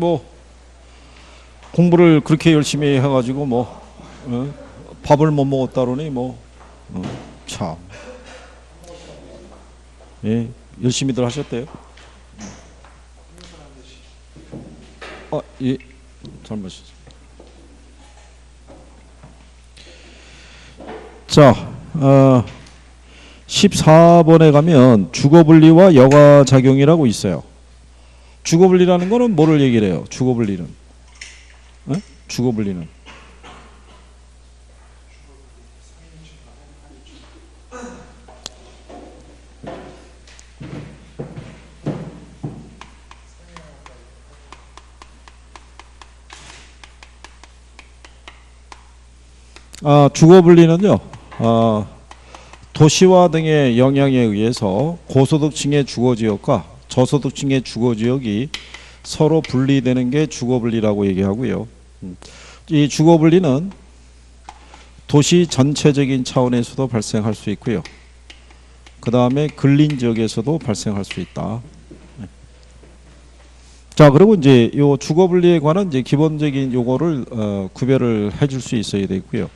뭐 공부를 그렇게 열심히 해가지고 밥을 못 먹었다더니 참, 예, 열심히들 하셨대요. 예, 잘못이죠. 자, 14번에 가면 주거분리와 여과작용이라고 있어요. 주거분리라는 거는 뭐를 얘기를 해요? 주거분리는, 주거분리는 주거분리는요, 도시화 등의 영향에 의해서 고소득층의 주거지역과 저소득층의 주거지역이 서로 분리되는 게 주거분리라고 얘기하고요. 이 주거분리는 도시 전체적인 차원에서도 발생할 수 있고요. 그 다음에 근린지역에서도 발생할 수 있다. 자, 그리고 이제 요 주거분리에 관한 이제 기본적인 요거를 구별을 해줄 수 있어야 되고요.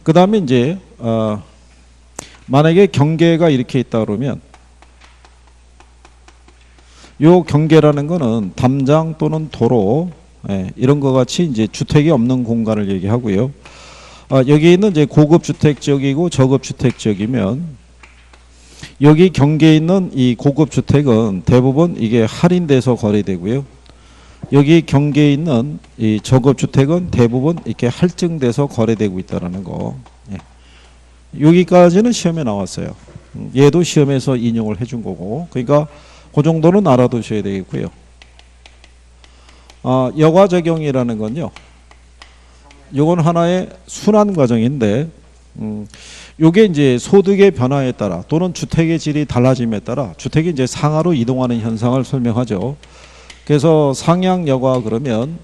그 다음에 이제 만약에 경계가 이렇게 있다 그러면 요 경계라는 거는 담장 또는 도로, 이런 것 같이 이제 주택이 없는 공간을 얘기하고요. 여기 있는 이제 고급 주택 지역이고 저급 주택 지역이면 여기 경계에 있는 이 고급 주택은 대부분 이게 할인돼서 거래되고요. 여기 경계에 있는 이 저급 주택은 대부분 이렇게 할증돼서 거래되고 있다라는 거. 여기까지는 시험에 나왔어요. 얘도 시험에서 인용을 해준 거고. 그러니까 그 정도는 알아두셔야 되겠고요. 여과작용이라는 건요, 요건 하나의 순환 과정인데, 요게 이제 소득의 변화에 따라 또는 주택의 질이 달라짐에 따라 주택이 이제 상하로 이동하는 현상을 설명하죠. 그래서 상향 여과 그러면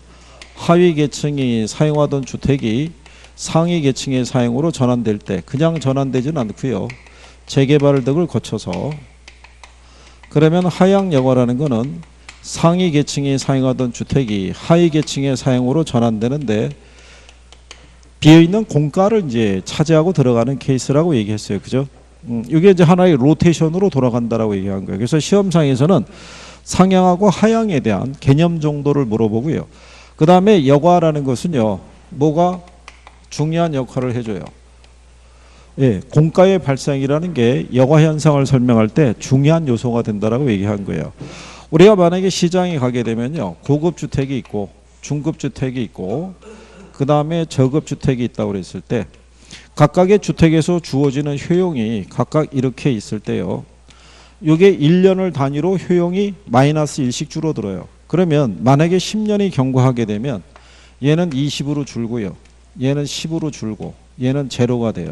하위 계층이 사용하던 주택이 상위 계층의 사용으로 전환될 때 그냥 전환되지는 않고요. 재개발 등을 거쳐서, 그러면 하향 여과라는 거는 상위 계층이 사용하던 주택이 하위 계층의 사용으로 전환되는데 비어있는 공가를 이제 차지하고 들어가는 케이스라고 얘기했어요. 그죠? 이게 이제 하나의 로테이션으로 돌아간다라고 얘기한 거예요. 그래서 시험상에서는 상향하고 하향에 대한 개념 정도를 물어보고요. 그 다음에 여과라는 것은요, 뭐가 중요한 역할을 해줘요. 예, 공가의 발생이라는 게 여과 현상을 설명할 때 중요한 요소가 된다라고 얘기한 거예요. 우리가 만약에 시장에 가게 되면요, 고급 주택이 있고 중급 주택이 있고 그 다음에 저급 주택이 있다고 그랬을 때 각각의 주택에서 주어지는 효용이 각각 이렇게 있을 때요, 이게 1년을 단위로 효용이 마이너스 1씩 줄어들어요. 그러면 만약에 10년이 경과하게 되면 얘는 20으로 줄고요, 얘는 10으로 줄고 얘는 제로가 돼요.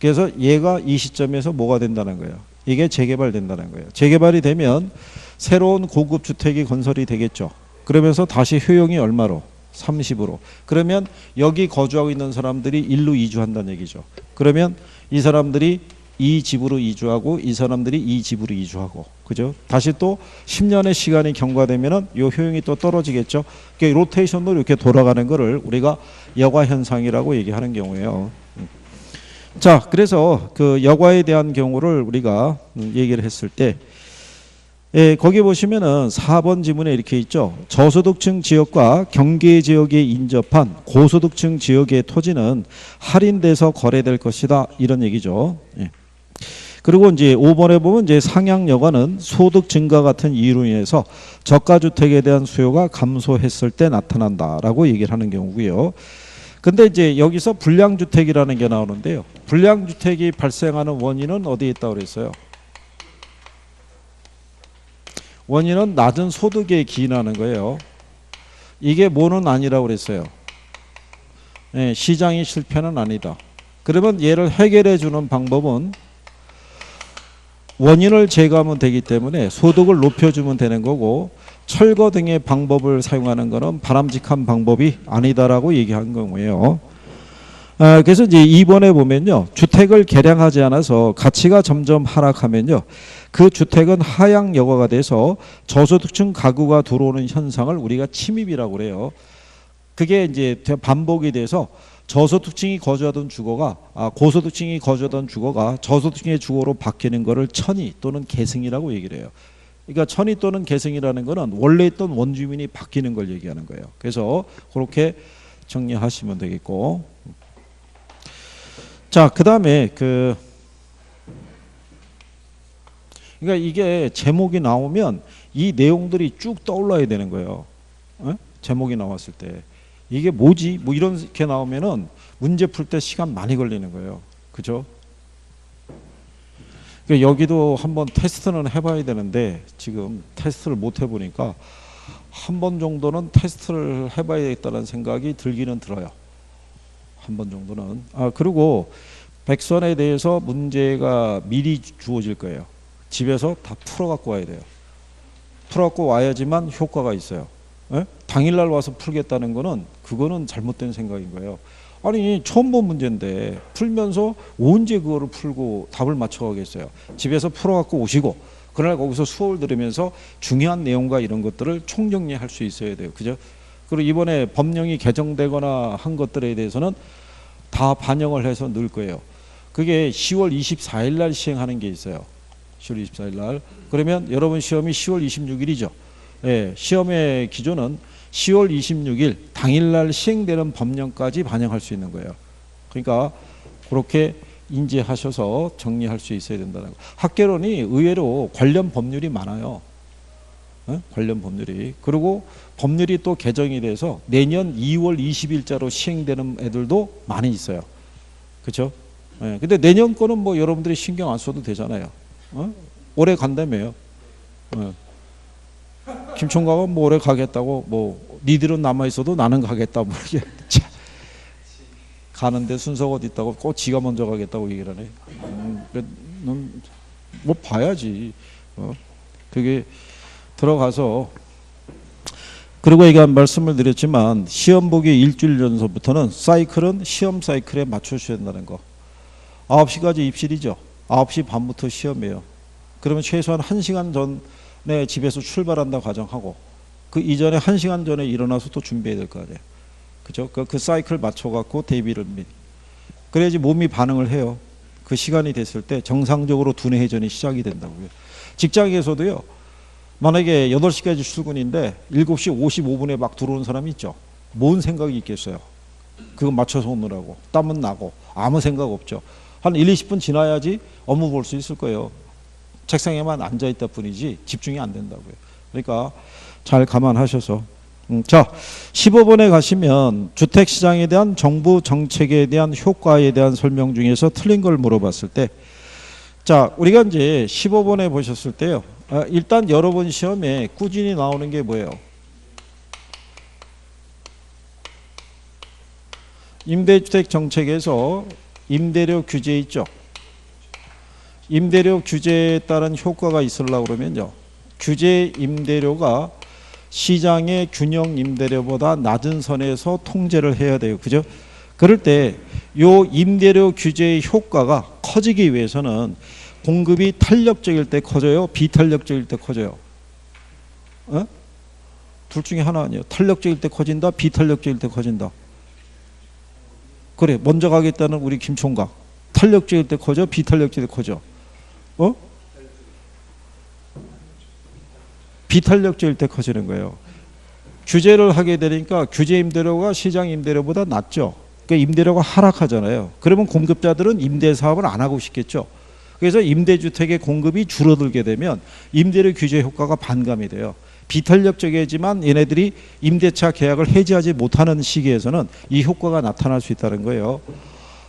그래서 얘가 이 시점에서 뭐가 된다는 거예요? 이게 재개발된다는 거예요. 재개발이 되면 새로운 고급 주택이 건설이 되겠죠. 그러면서 다시 효용이 얼마로? 30으로. 그러면 여기 거주하고 있는 사람들이 일로 이주한다는 얘기죠. 그러면 이 사람들이 이 집으로 이주하고 이 사람들이 이 집으로 이주하고, 그죠? 다시 또 10년의 시간이 경과되면은 요 효용이 또 떨어지겠죠. 그러니까 로테이션으로 이렇게 돌아가는 거를 우리가 여과 현상이라고 얘기하는 경우예요. 자, 그래서 그 여과에 대한 경우를 우리가 얘기를 했을 때, 거기 보시면은 4번 지문에 이렇게 있죠. 저소득층 지역과 경계 지역에 인접한 고소득층 지역의 토지는 할인돼서 거래될 것이다, 이런 얘기죠. 그리고 이제 5번에 보면 이제 상향 여과는 소득 증가 같은 이유로 인해서 저가 주택에 대한 수요가 감소했을 때 나타난다라고 얘기를 하는 경우고요. 근데 이제 여기서 불량주택이라는 게 나오는데요. 불량주택이 발생하는 원인은 어디에 있다고 그랬어요? 원인은 낮은 소득에 기인하는 거예요. 이게 뭐는 아니라고 그랬어요? 시장의 실패는 아니다. 그러면 얘를 해결해 주는 방법은 원인을 제거하면 되기 때문에 소득을 높여주면 되는 거고, 철거 등의 방법을 사용하는 것은 바람직한 방법이 아니다라고 얘기한 경우예요. 그래서 이제 2번에 보면요. 주택을 개량하지 않아서 가치가 점점 하락하면요. 그 주택은 하향 여과가 돼서 저소득층 가구가 들어오는 현상을 우리가 침입이라고 그래요. 그게 이제 반복이 돼서 저소득층이 거주하던 주거가 고소득층이 거주하던 주거가 저소득층의 주거로 바뀌는 거를 천이 또는 계승이라고 얘기를 해요. 그러니까 천이 또는 계승이라는 거는 원래 있던 원주민이 바뀌는 걸 얘기하는 거예요. 그래서 그렇게 정리하시면 되겠고. 자, 그다음에 그러니까 이게 제목이 나오면 이 내용들이 쭉 떠올라야 되는 거예요. 제목이 나왔을 때 이게 뭐지? 뭐 이렇게 나오면은 문제 풀 때 시간 많이 걸리는 거예요. 그죠? 그러니까 여기도 한번 테스트는 해봐야 되는데 지금 테스트를 못 해보니까 한 번 정도는 테스트를 해봐야겠다는 생각이 들기는 들어요. 한 번 정도는. 그리고 백선에 대해서 문제가 미리 주어질 거예요. 집에서 다 풀어갖고 와야 돼요. 풀어갖고 와야지만 효과가 있어요. 당일날 와서 풀겠다는 거는 그거는 잘못된 생각인 거예요. 아니 처음 본 문제인데 풀면서 언제 그거를 풀고 답을 맞춰가겠어요. 집에서 풀어갖고 오시고 그날 거기서 수업을 들으면서 중요한 내용과 이런 것들을 총정리할 수 있어야 돼요. 그죠? 그리고 이번에 법령이 개정되거나 한 것들에 대해서는 다 반영을 해서 넣을 거예요. 그게 10월 24일 날 시행하는 게 있어요. 10월 24일 날. 그러면 여러분 시험이 10월 26일이죠. 예, 시험의 기준은 10월 26일 당일날 시행되는 법령까지 반영할 수 있는 거예요. 그러니까 그렇게 인지하셔서 정리할 수 있어야 된다는 거. 학개론이 의외로 관련 법률이 많아요. 관련 법률이. 그리고 법률이 또 개정이 돼서 내년 2월 20일자로 시행되는 애들도 많이 있어요. 그렇죠? 근데 내년 거는 뭐 여러분들이 신경 안 써도 되잖아요. 오래 간다며요. 김총각은 뭐 오래 가겠다고 뭐 니들은 남아 있어도 나는 가겠다 뭐 이게 가는데 순서가 어디 있다고 꼭 지가 먼저 가겠다고 얘기를 하네. 뭐 봐야지. 그게 들어가서 그리고 이게 말씀을 드렸지만 시험 보기 일주일 전서부터는 사이클은 시험 사이클에 맞춰주셔야 된다는 거. 9시까지 입실이죠. 9시 반부터 시험이에요. 그러면 최소한 1시간 전에 집에서 출발한다 가정하고 그 이전에 1시간 전에 일어나서 또 준비해야 될 거 아니에요. 그죠? 그 사이클 맞춰갖고 대비를 그래야지 몸이 반응을 해요. 그 시간이 됐을 때 정상적으로 두뇌 회전이 시작이 된다고요. 직장에서도요. 만약에 8시까지 출근인데 7시 55분에 막 들어오는 사람이 있죠. 뭔 생각이 있겠어요. 그거 맞춰서 오느라고. 땀은 나고 아무 생각 없죠. 한 1, 20분 지나야지 업무 볼 수 있을 거예요. 책상에만 앉아있다 뿐이지 집중이 안 된다고요. 그러니까 잘 감안하셔서 자 15번에 가시면 주택시장에 대한 정부 정책에 대한 효과에 대한 설명 중에서 틀린 걸 물어봤을 때 자 우리가 이제 15번에 보셨을 때요. 일단 여러분 시험에 꾸준히 나오는 게 뭐예요? 임대주택 정책에서 임대료 규제 있죠. 임대료 규제에 따른 효과가 있으려고 그러면요. 규제 임대료가 시장의 균형 임대료보다 낮은 선에서 통제를 해야 돼요. 그죠? 그럴 때 요 임대료 규제의 효과가 커지기 위해서는 공급이 탄력적일 때 커져요? 비탄력적일 때 커져요? 둘 중에 하나 아니에요. 탄력적일 때 커진다? 비탄력적일 때 커진다? 그래 먼저 가겠다는 우리 김총각 탄력적일 때 커져? 비탄력적일 때 커져? 비탄력적일 때 커지는 거예요. 규제를 하게 되니까 규제 임대료가 시장 임대료보다 낮죠. 그러니까 임대료가 하락하잖아요. 그러면 공급자들은 임대 사업을 안 하고 싶겠죠. 그래서 임대주택의 공급이 줄어들게 되면 임대료 규제 효과가 반감이 돼요. 비탄력적이지만 얘네들이 임대차 계약을 해지하지 못하는 시기에서는 이 효과가 나타날 수 있다는 거예요.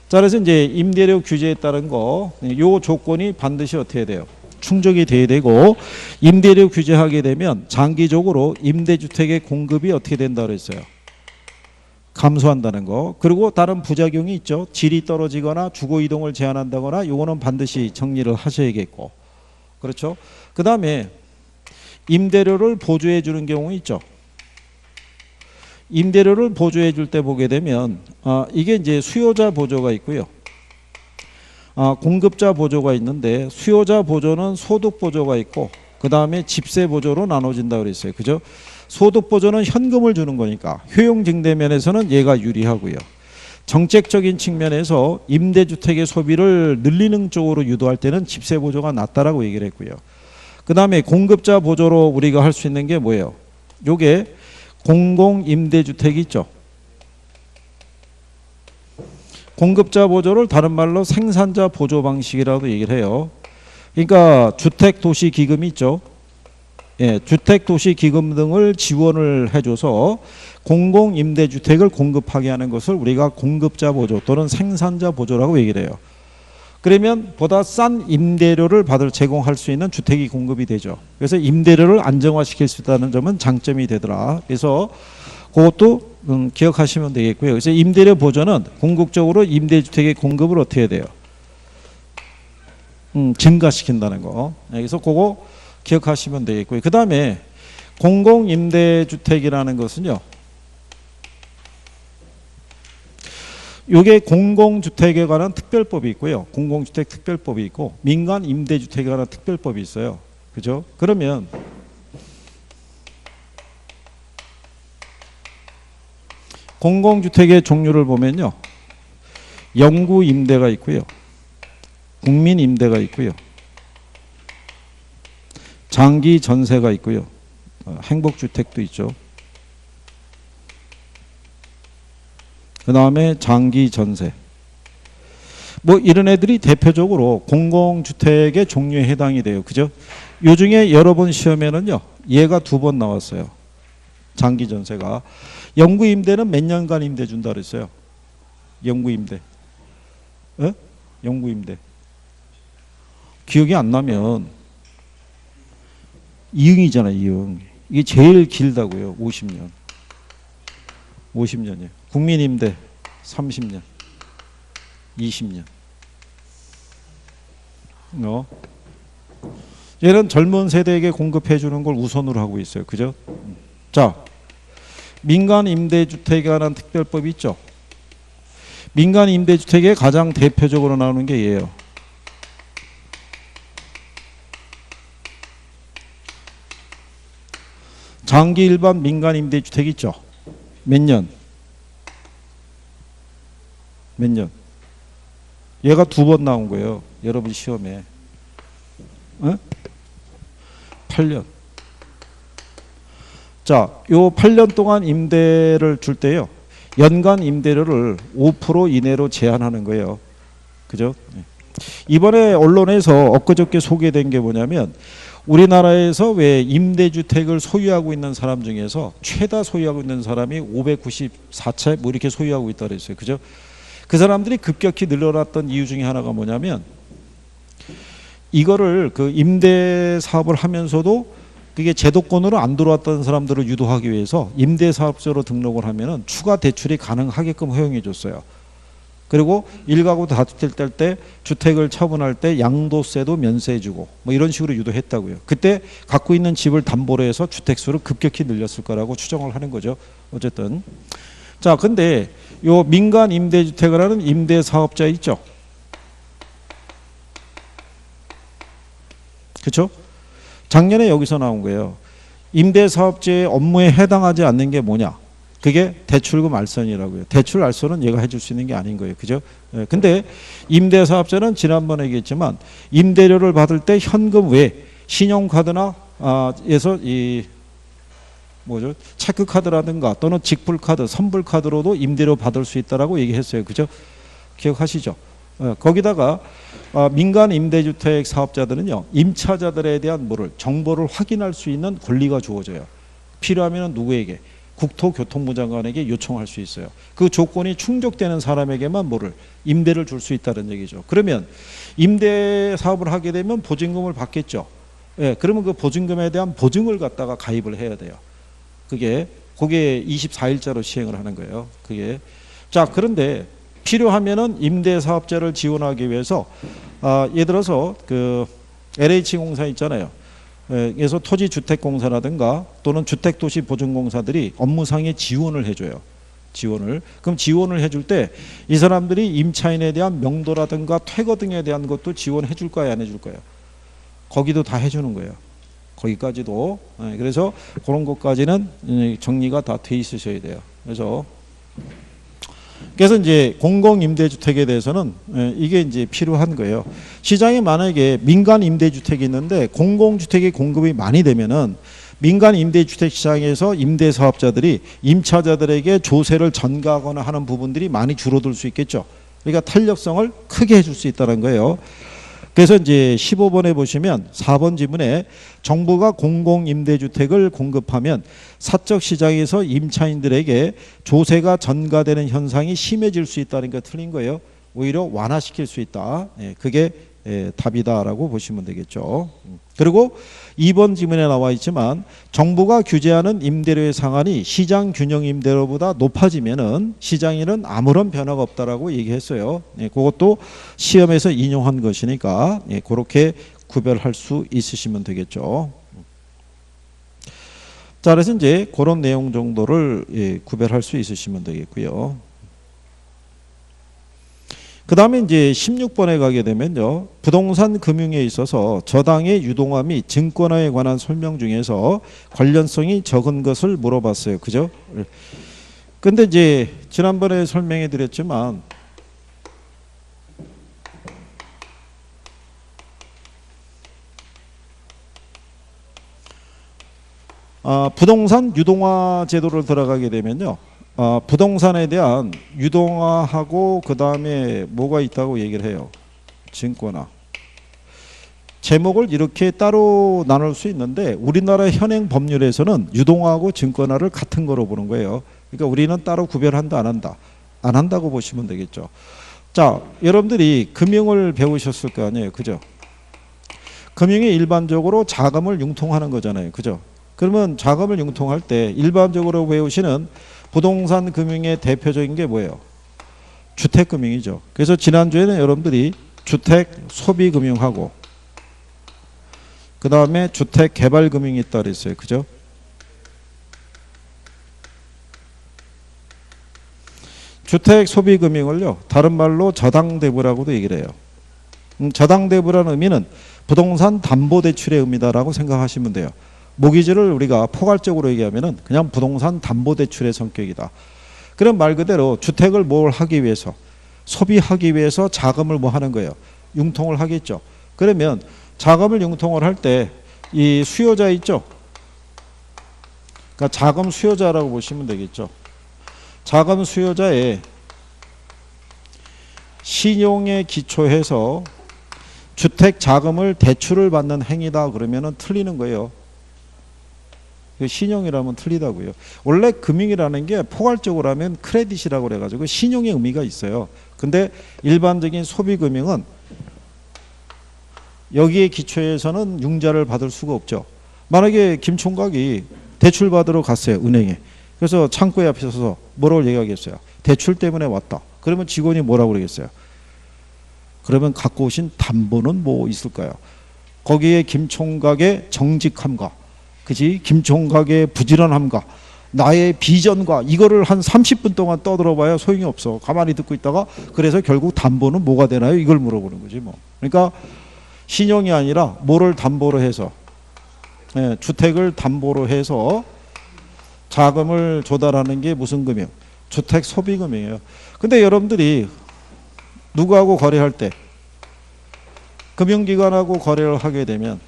자, 그래서 이제 임대료 규제에 따른 거, 요 조건이 반드시 어떻게 돼요? 충족이 돼야 되고, 임대료 규제하게 되면 장기적으로 임대주택의 공급이 어떻게 된다 그랬어요? 감소한다는 거. 그리고 다른 부작용이 있죠. 질이 떨어지거나 주거 이동을 제한한다거나 요거는 반드시 정리를 하셔야겠고. 그렇죠? 그 다음에 임대료를 보조해 주는 경우 있죠. 임대료를 보조해 줄 때 보게 되면 이게 이제 수요자 보조가 있고요. 공급자 보조가 있는데 수요자 보조는 소득 보조가 있고 그 다음에 집세 보조로 나눠진다 그랬어요. 그죠? 소득 보조는 현금을 주는 거니까 효용 증대 면에서는 얘가 유리하고요. 정책적인 측면에서 임대주택의 소비를 늘리는 쪽으로 유도할 때는 집세 보조가 낫다라고 얘기를 했고요. 그 다음에 공급자 보조로 우리가 할 수 있는 게 뭐예요? 요게 공공임대주택이 있죠. 공급자 보조를 다른 말로 생산자 보조 방식이라고 얘기를 해요. 그러니까 주택도시기금이 있죠. 예, 주택도시기금 등을 지원을 해줘서 공공임대주택을 공급하게 하는 것을 우리가 공급자 보조 또는 생산자 보조라고 얘기를 해요. 그러면 보다 싼 임대료를 제공할 수 있는 주택이 공급이 되죠. 그래서 임대료를 안정화시킬 수 있다는 점은 장점이 되더라. 그래서 그것도 기억하시면 되겠고요. 그래서 임대료 보조는 궁극적으로 임대주택의 공급을 어떻게 해야 돼요? 증가시킨다는 거. 그래서 그거 기억하시면 되겠고요. 그 다음에 공공임대주택이라는 것은요. 이게 공공주택에 관한 특별법이 있고요. 공공주택 특별법이 있고 민간 임대주택에 관한 특별법이 있어요. 그죠? 그러면 공공주택의 종류를 보면요. 영구임대가 있고요. 국민임대가 있고요. 장기전세가 있고요. 행복주택도 있죠. 그 다음에 장기전세. 뭐 이런 애들이 대표적으로 공공주택의 종류에 해당이 돼요. 그죠? 요 중에 여러분 시험에는요. 얘가 2번 나왔어요. 장기전세가. 영구임대는 몇 년간 임대 준다 그랬어요? 영구임대. 에? 영구임대. 기억이 안 나면 이응이잖아요. 이응. 이게 제일 길다고요. 50년. 50년이에요. 국민임대 30년. 20년. 얘는 젊은 세대에게 공급해 주는 걸 우선으로 하고 있어요. 그죠? 자, 민간 임대주택에 관한 특별법이 있죠. 민간 임대주택에 가장 대표적으로 나오는 게 얘예요. 장기 일반 민간 임대주택 있죠. 몇 년? 몇 년? 얘가 2번 나온 거예요. 여러분 시험에. 8년. 자, 요 8년 동안 임대를 줄 때요. 연간 임대료를 5% 이내로 제한하는 거예요. 그죠? 이번에 언론에서 엊그저께 소개된 게 뭐냐면 우리나라에서 왜 임대주택을 소유하고 있는 사람 중에서 최다 소유하고 있는 사람이 594채 뭐 이렇게 소유하고 있다 그랬어요. 그죠? 그 사람들이 급격히 늘어났던 이유 중에 하나가 뭐냐면 이거를 그 임대 사업을 하면서도 그게 제도권으로 안 들어왔던 사람들을 유도하기 위해서 임대사업자로 등록을 하면은 추가 대출이 가능하게끔 허용해 줬어요. 그리고 1가구 다주택 뗄 때 주택을 처분할 때 양도세도 면세해 주고 뭐 이런 식으로 유도했다고요. 그때 갖고 있는 집을 담보로 해서 주택수를 급격히 늘렸을 거라고 추정을 하는 거죠. 어쨌든. 자, 근데 요 민간 임대주택을 하는 임대사업자 있죠. 그렇죠? 작년에 여기서 나온 거예요. 임대사업자의 업무에 해당하지 않는 게 뭐냐? 그게 대출금 알선이라고요. 대출 알선은 얘가 해줄 수 있는 게 아닌 거예요. 그죠? 근데 임대사업자는 지난번에 얘기했지만 임대료를 받을 때 현금 외에 신용카드나 에서 이 뭐죠? 체크카드라든가 또는 직불카드, 선불카드로도 임대료 받을 수 있다라고 얘기했어요. 그죠? 기억하시죠? 거기다가 민간 임대주택 사업자들은요. 임차자들에 대한 정보를 확인할 수 있는 권리가 주어져요. 필요하면 누구에게? 국토교통부 장관에게 요청할 수 있어요. 그 조건이 충족되는 사람에게만 임대를 줄 수 있다는 얘기죠. 그러면 임대 사업을 하게 되면 보증금을 받겠죠. 예, 그러면 그 보증금에 대한 보증을 갖다가 가입을 해야 돼요. 그게 24일자로 시행을 하는 거예요. 그게. 자, 그런데 필요하면은 임대 사업자를 지원하기 위해서 예를 들어서 그 LH 공사 있잖아요. 그래서 토지주택공사라든가 또는 주택도시보증공사들이 업무상의 지원을 해줘요. 지원을. 그럼 지원을 해줄 때 이 사람들이 임차인에 대한 명도라든가 퇴거 등에 대한 것도 지원해 줄 거야, 안 해줄 거야? 거기도 다 해주는 거예요. 거기까지도. 그래서 그런 것까지는 정리가 다 돼 있으셔야 돼요. 그래서 이제 공공임대주택에 대해서는 이게 이제 필요한 거예요. 시장에 만약에 민간 임대주택이 있는데 공공주택의 공급이 많이 되면은 민간 임대주택 시장에서 임대사업자들이 임차자들에게 조세를 전가하거나 하는 부분들이 많이 줄어들 수 있겠죠. 그러니까 탄력성을 크게 해줄 수 있다는 거예요. 그래서 이제 15번에 보시면 4번 지문에 정부가 공공임대주택을 공급하면 사적 시장에서 임차인들에게 조세가 전가되는 현상이 심해질 수 있다는 게 틀린 거예요. 오히려 완화시킬 수 있다. 그게 답이다라고 보시면 되겠죠. 그리고 2번 지문에 나와 있지만 정부가 규제하는 임대료의 상한이 시장 균형 임대료보다 높아지면은 시장에는 아무런 변화가 없다라고 얘기했어요. 그것도 시험에서 인용한 것이니까 그렇게 구별할 수 있으시면 되겠죠. 자, 그래서 이제 그런 내용 정도를 구별할 수 있으시면 되겠고요. 그 다음에 이제 16번에 가게 되면요. 부동산 금융에 있어서 저당의 유동화 및 증권화에 관한 설명 중에서 관련성이 적은 것을 물어봤어요. 그죠? 근데 이제 지난번에 설명해 드렸지만 부동산 유동화 제도를 들어가게 되면요. 부동산에 대한 유동화하고 그 다음에 뭐가 있다고 얘기를 해요. 증권화. 제목을 이렇게 따로 나눌 수 있는데 우리나라 현행 법률에서는 유동화하고 증권화를 같은 거로 보는 거예요. 그러니까 우리는 따로 구별한다, 안 한다. 안 한다고 보시면 되겠죠. 자, 여러분들이 금융을 배우셨을 거 아니에요. 그죠? 금융이 일반적으로 자금을 융통하는 거잖아요. 그죠? 그러면 자금을 융통할 때 일반적으로 배우시는 부동산 금융의 대표적인 게 뭐예요? 주택금융이죠. 그래서 지난주에는 여러분들이 주택 소비금융하고 그 다음에 주택개발금융이 있다 그랬어요. 그죠? 주택 소비금융을요. 다른 말로 저당대부라고도 얘기를 해요. 저당대부라는 의미는 부동산 담보대출의 의미다라고 생각하시면 돼요. 모기지를 우리가 포괄적으로 얘기하면은 그냥 부동산 담보대출의 성격이다. 그런 말 그대로 주택을 뭘 하기 위해서 소비하기 위해서 자금을 뭐 하는 거예요? 융통을 하겠죠. 그러면 자금을 융통을 할 때 이 수요자 있죠. 그러니까 자금 수요자라고 보시면 되겠죠. 자금 수요자의 신용에 기초해서 주택 자금을 대출을 받는 행위다 그러면은 틀리는 거예요. 신용이라면 틀리다고요. 원래 금융이라는 게 포괄적으로 하면 크레딧이라고 그래가지고 신용의 의미가 있어요. 근데 일반적인 소비금융은 여기에 기초해서는 융자를 받을 수가 없죠. 만약에 김 총각이 대출 받으러 갔어요. 은행에. 그래서 창구에 앞에 서서 뭐라고 얘기하겠어요? 대출 때문에 왔다. 그러면 직원이 뭐라고 그러겠어요? 그러면 갖고 오신 담보는 뭐 있을까요? 거기에 김 총각의 정직함과 그지? 김 총각의 부지런함과 나의 비전과 이거를 한 30분 동안 떠들어봐야 소용이 없어. 가만히 듣고 있다가 그래서 결국 담보는 뭐가 되나요? 이걸 물어보는 거지 뭐. 그러니까 신용이 아니라 뭐를 담보로 해서 주택을 담보로 해서 자금을 조달하는 게 무슨 금융? 주택 소비금융이에요. 근데 여러분들이 누구하고 거래할 때 금융기관하고 거래를 하게 되면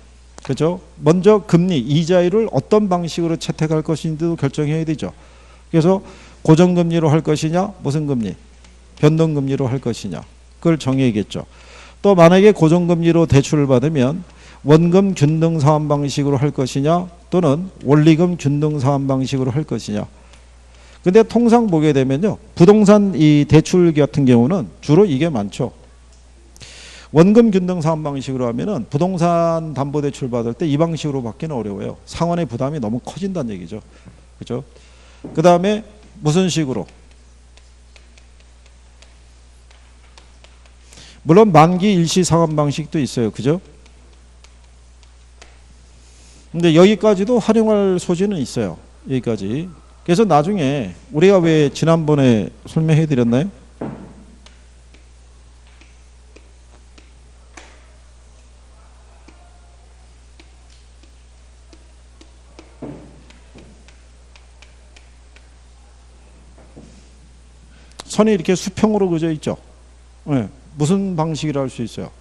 그죠? 먼저 금리, 이자율을 어떤 방식으로 채택할 것인지도 결정해야 되죠. 그래서 고정금리로 할 것이냐, 무슨 금리? 변동금리로 할 것이냐. 그걸 정해야겠죠. 또 만약에 고정금리로 대출을 받으면 원금 균등 사환 방식으로 할 것이냐, 또는 원리금 균등 사환 방식으로 할 것이냐. 근데 통상 보게 되면요, 부동산 이 대출 같은 경우는 주로 이게 많죠. 원금 균등 사업 방식으로 하면은 부동산 담보 대출 받을 때 이 방식으로 받기는 어려워요. 상환의 부담이 너무 커진다는 얘기죠. 그죠? 그 다음에 무슨 식으로? 물론 만기 일시 상환 방식도 있어요. 그죠? 근데 여기까지도 활용할 소지는 있어요. 여기까지. 그래서 나중에 우리가 왜 지난번에 설명해 드렸나요? 선이 이렇게 수평으로 그어져 있죠. 네. 무슨 방식이라 할 수 있어요?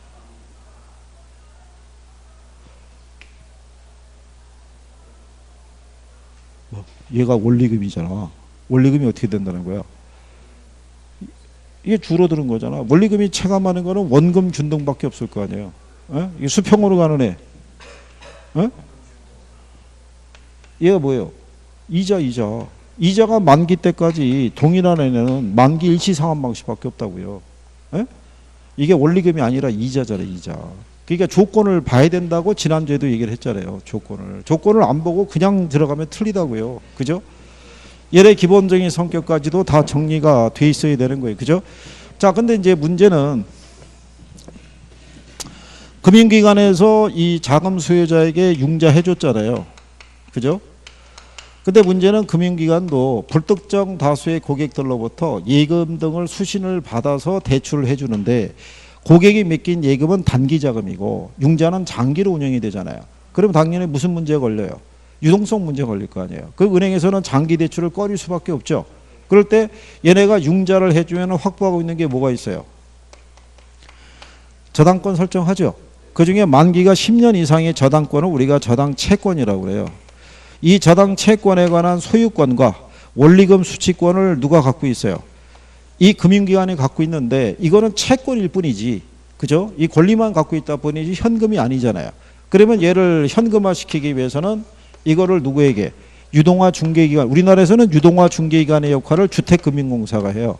얘가 원리금이잖아. 원리금이 어떻게 된다는 거야? 이게 줄어드는 거잖아. 원리금이 체감하는 거는 원금 준동밖에 없을 거 아니에요. 에? 이게 수평으로 가는 애. 에? 얘가 뭐예요? 이자. 이자가 만기 때까지 동일한 애는 만기 일시 상환 방식밖에 없다고요. 에? 이게 원리금이 아니라 이자잖아요. 이자. 그러니까 조건을 봐야 된다고 지난주에도 얘기를 했잖아요. 조건을 안 보고 그냥 들어가면 틀리다고요. 그죠? 얘의 기본적인 성격까지도 다 정리가 돼 있어야 되는 거예요. 그죠? 자, 근데 이제 문제는 금융기관에서 이 자금 수요자에게 융자해 줬잖아요. 그죠? 근데 문제는 금융기관도 불특정 다수의 고객들로부터 예금 등을 수신을 받아서 대출을 해주는데 고객이 맡긴 예금은 단기 자금이고 융자는 장기로 운영이 되잖아요. 그럼 당연히 무슨 문제가 걸려요? 유동성 문제 걸릴 거 아니에요. 그 은행에서는 장기 대출을 꺼릴 수밖에 없죠. 그럴 때 얘네가 융자를 해주면 확보하고 있는 게 뭐가 있어요? 저당권 설정하죠. 그중에 만기가 10년 이상의 저당권을 우리가 저당 채권이라고 그래요. 이 저당 채권에 관한 소유권과 원리금 수취권을 누가 갖고 있어요? 이 금융기관이 갖고 있는데 이거는 채권일 뿐이지. 그죠? 이 권리만 갖고 있다 뿐이지 현금이 아니잖아요. 그러면 얘를 현금화 시키기 위해서는 이거를 누구에게? 유동화 중개기관. 우리나라에서는 유동화 중개기관의 역할을 주택금융공사가 해요.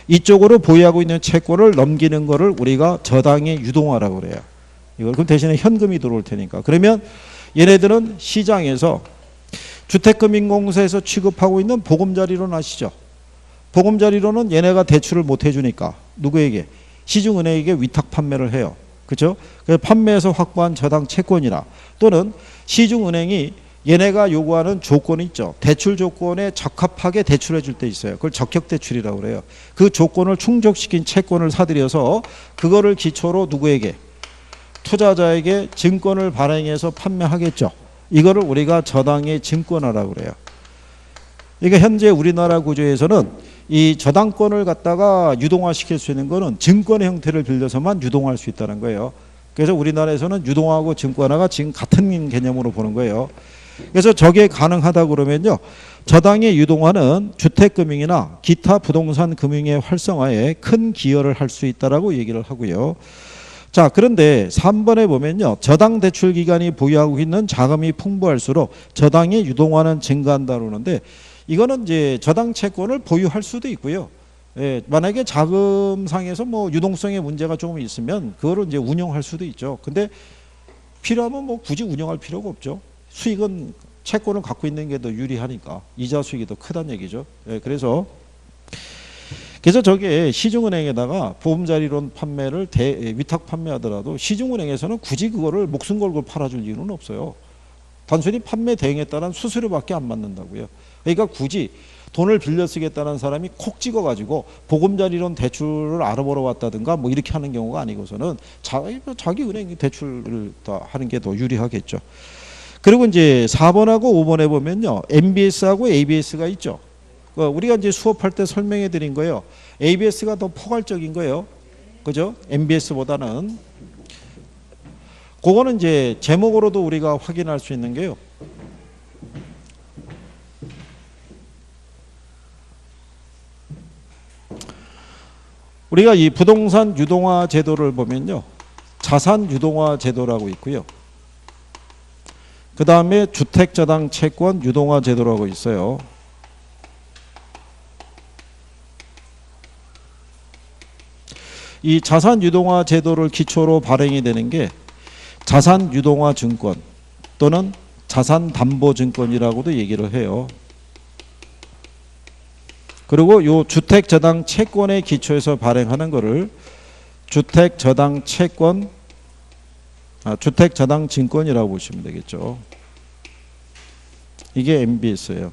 이쪽으로 보유하고 있는 채권을 넘기는 거를 우리가 저당의 유동화라고 그래요. 이걸 그럼 대신에 현금이 들어올 테니까. 그러면 얘네들은 시장에서 주택금융공사에서 취급하고 있는 보금자리론 아시죠? 보금자리로는 얘네가 대출을 못 해주니까 누구에게? 시중은행에게 위탁 판매를 해요. 그렇죠? 그래서 판매해서 확보한 저당 채권이나 또는 시중은행이 얘네가 요구하는 조건이 있죠. 대출 조건에 적합하게 대출해 줄 때 있어요. 그걸 적격대출이라고 그래요. 그 조건을 충족시킨 채권을 사들여서 그거를 기초로 누구에게? 투자자에게 증권을 발행해서 판매하겠죠. 이거를 우리가 저당의 증권화라고 그래요. 그러니까 현재 우리나라 구조에서는 이 저당권을 갖다가 유동화시킬 수 있는 거는 증권의 형태를 빌려서만 유동화할 수 있다는 거예요. 그래서 우리나라에서는 유동화하고 증권화가 지금 같은 개념으로 보는 거예요. 그래서 저게 가능하다 그러면요. 저당의 유동화는 주택금융이나 기타 부동산 금융의 활성화에 큰 기여를 할 수 있다라고 얘기를 하고요. 자, 그런데 3번에 보면요. 저당 대출 기관이 보유하고 있는 자금이 풍부할수록 저당의 유동화는 증가한다 그러는데 이거는 이제 저당 채권을 보유할 수도 있고요. 예, 만약에 자금상에서 뭐 유동성의 문제가 조금 있으면 그거를 이제 운영할 수도 있죠. 근데 필요하면 뭐 굳이 운영할 필요가 없죠. 수익은 채권을 갖고 있는 게 더 유리하니까 이자 수익이 더 크다는 얘기죠. 예, 그래서 저게 시중은행에다가 보험자리론 판매를 위탁 판매하더라도 시중은행에서는 굳이 그거를 목숨 걸고 팔아줄 이유는 없어요. 단순히 판매 대행에 따른 수수료밖에 안 받는다고요. 그러니까 굳이 돈을 빌려 쓰겠다는 사람이 콕 찍어가지고 보금자리론 대출을 알아보러 왔다든가 뭐 이렇게 하는 경우가 아니고서는 자기 은행 대출을 다 하는 게 더 유리하겠죠. 그리고 이제 4번하고 5번에 보면요. MBS하고 ABS가 있죠. 우리가 이제 수업할 때 설명해 드린 거예요. ABS가 더 포괄적인 거예요. 그죠? MBS보다는. 그거는 이제 제목으로도 우리가 확인할 수 있는 게요. 우리가 이 부동산 유동화 제도를 보면요. 자산 유동화 제도라고 있고요. 그 다음에 주택저당 채권 유동화 제도라고 있어요. 이 자산 유동화 제도를 기초로 발행이 되는 게 자산 유동화 증권 또는 자산 담보 증권이라고도 얘기를 해요. 그리고 요 주택 저당 채권의 기초에서 발행하는 거를 주택 저당 채권 주택 저당 증권이라고 보시면 되겠죠. 이게 MBS예요.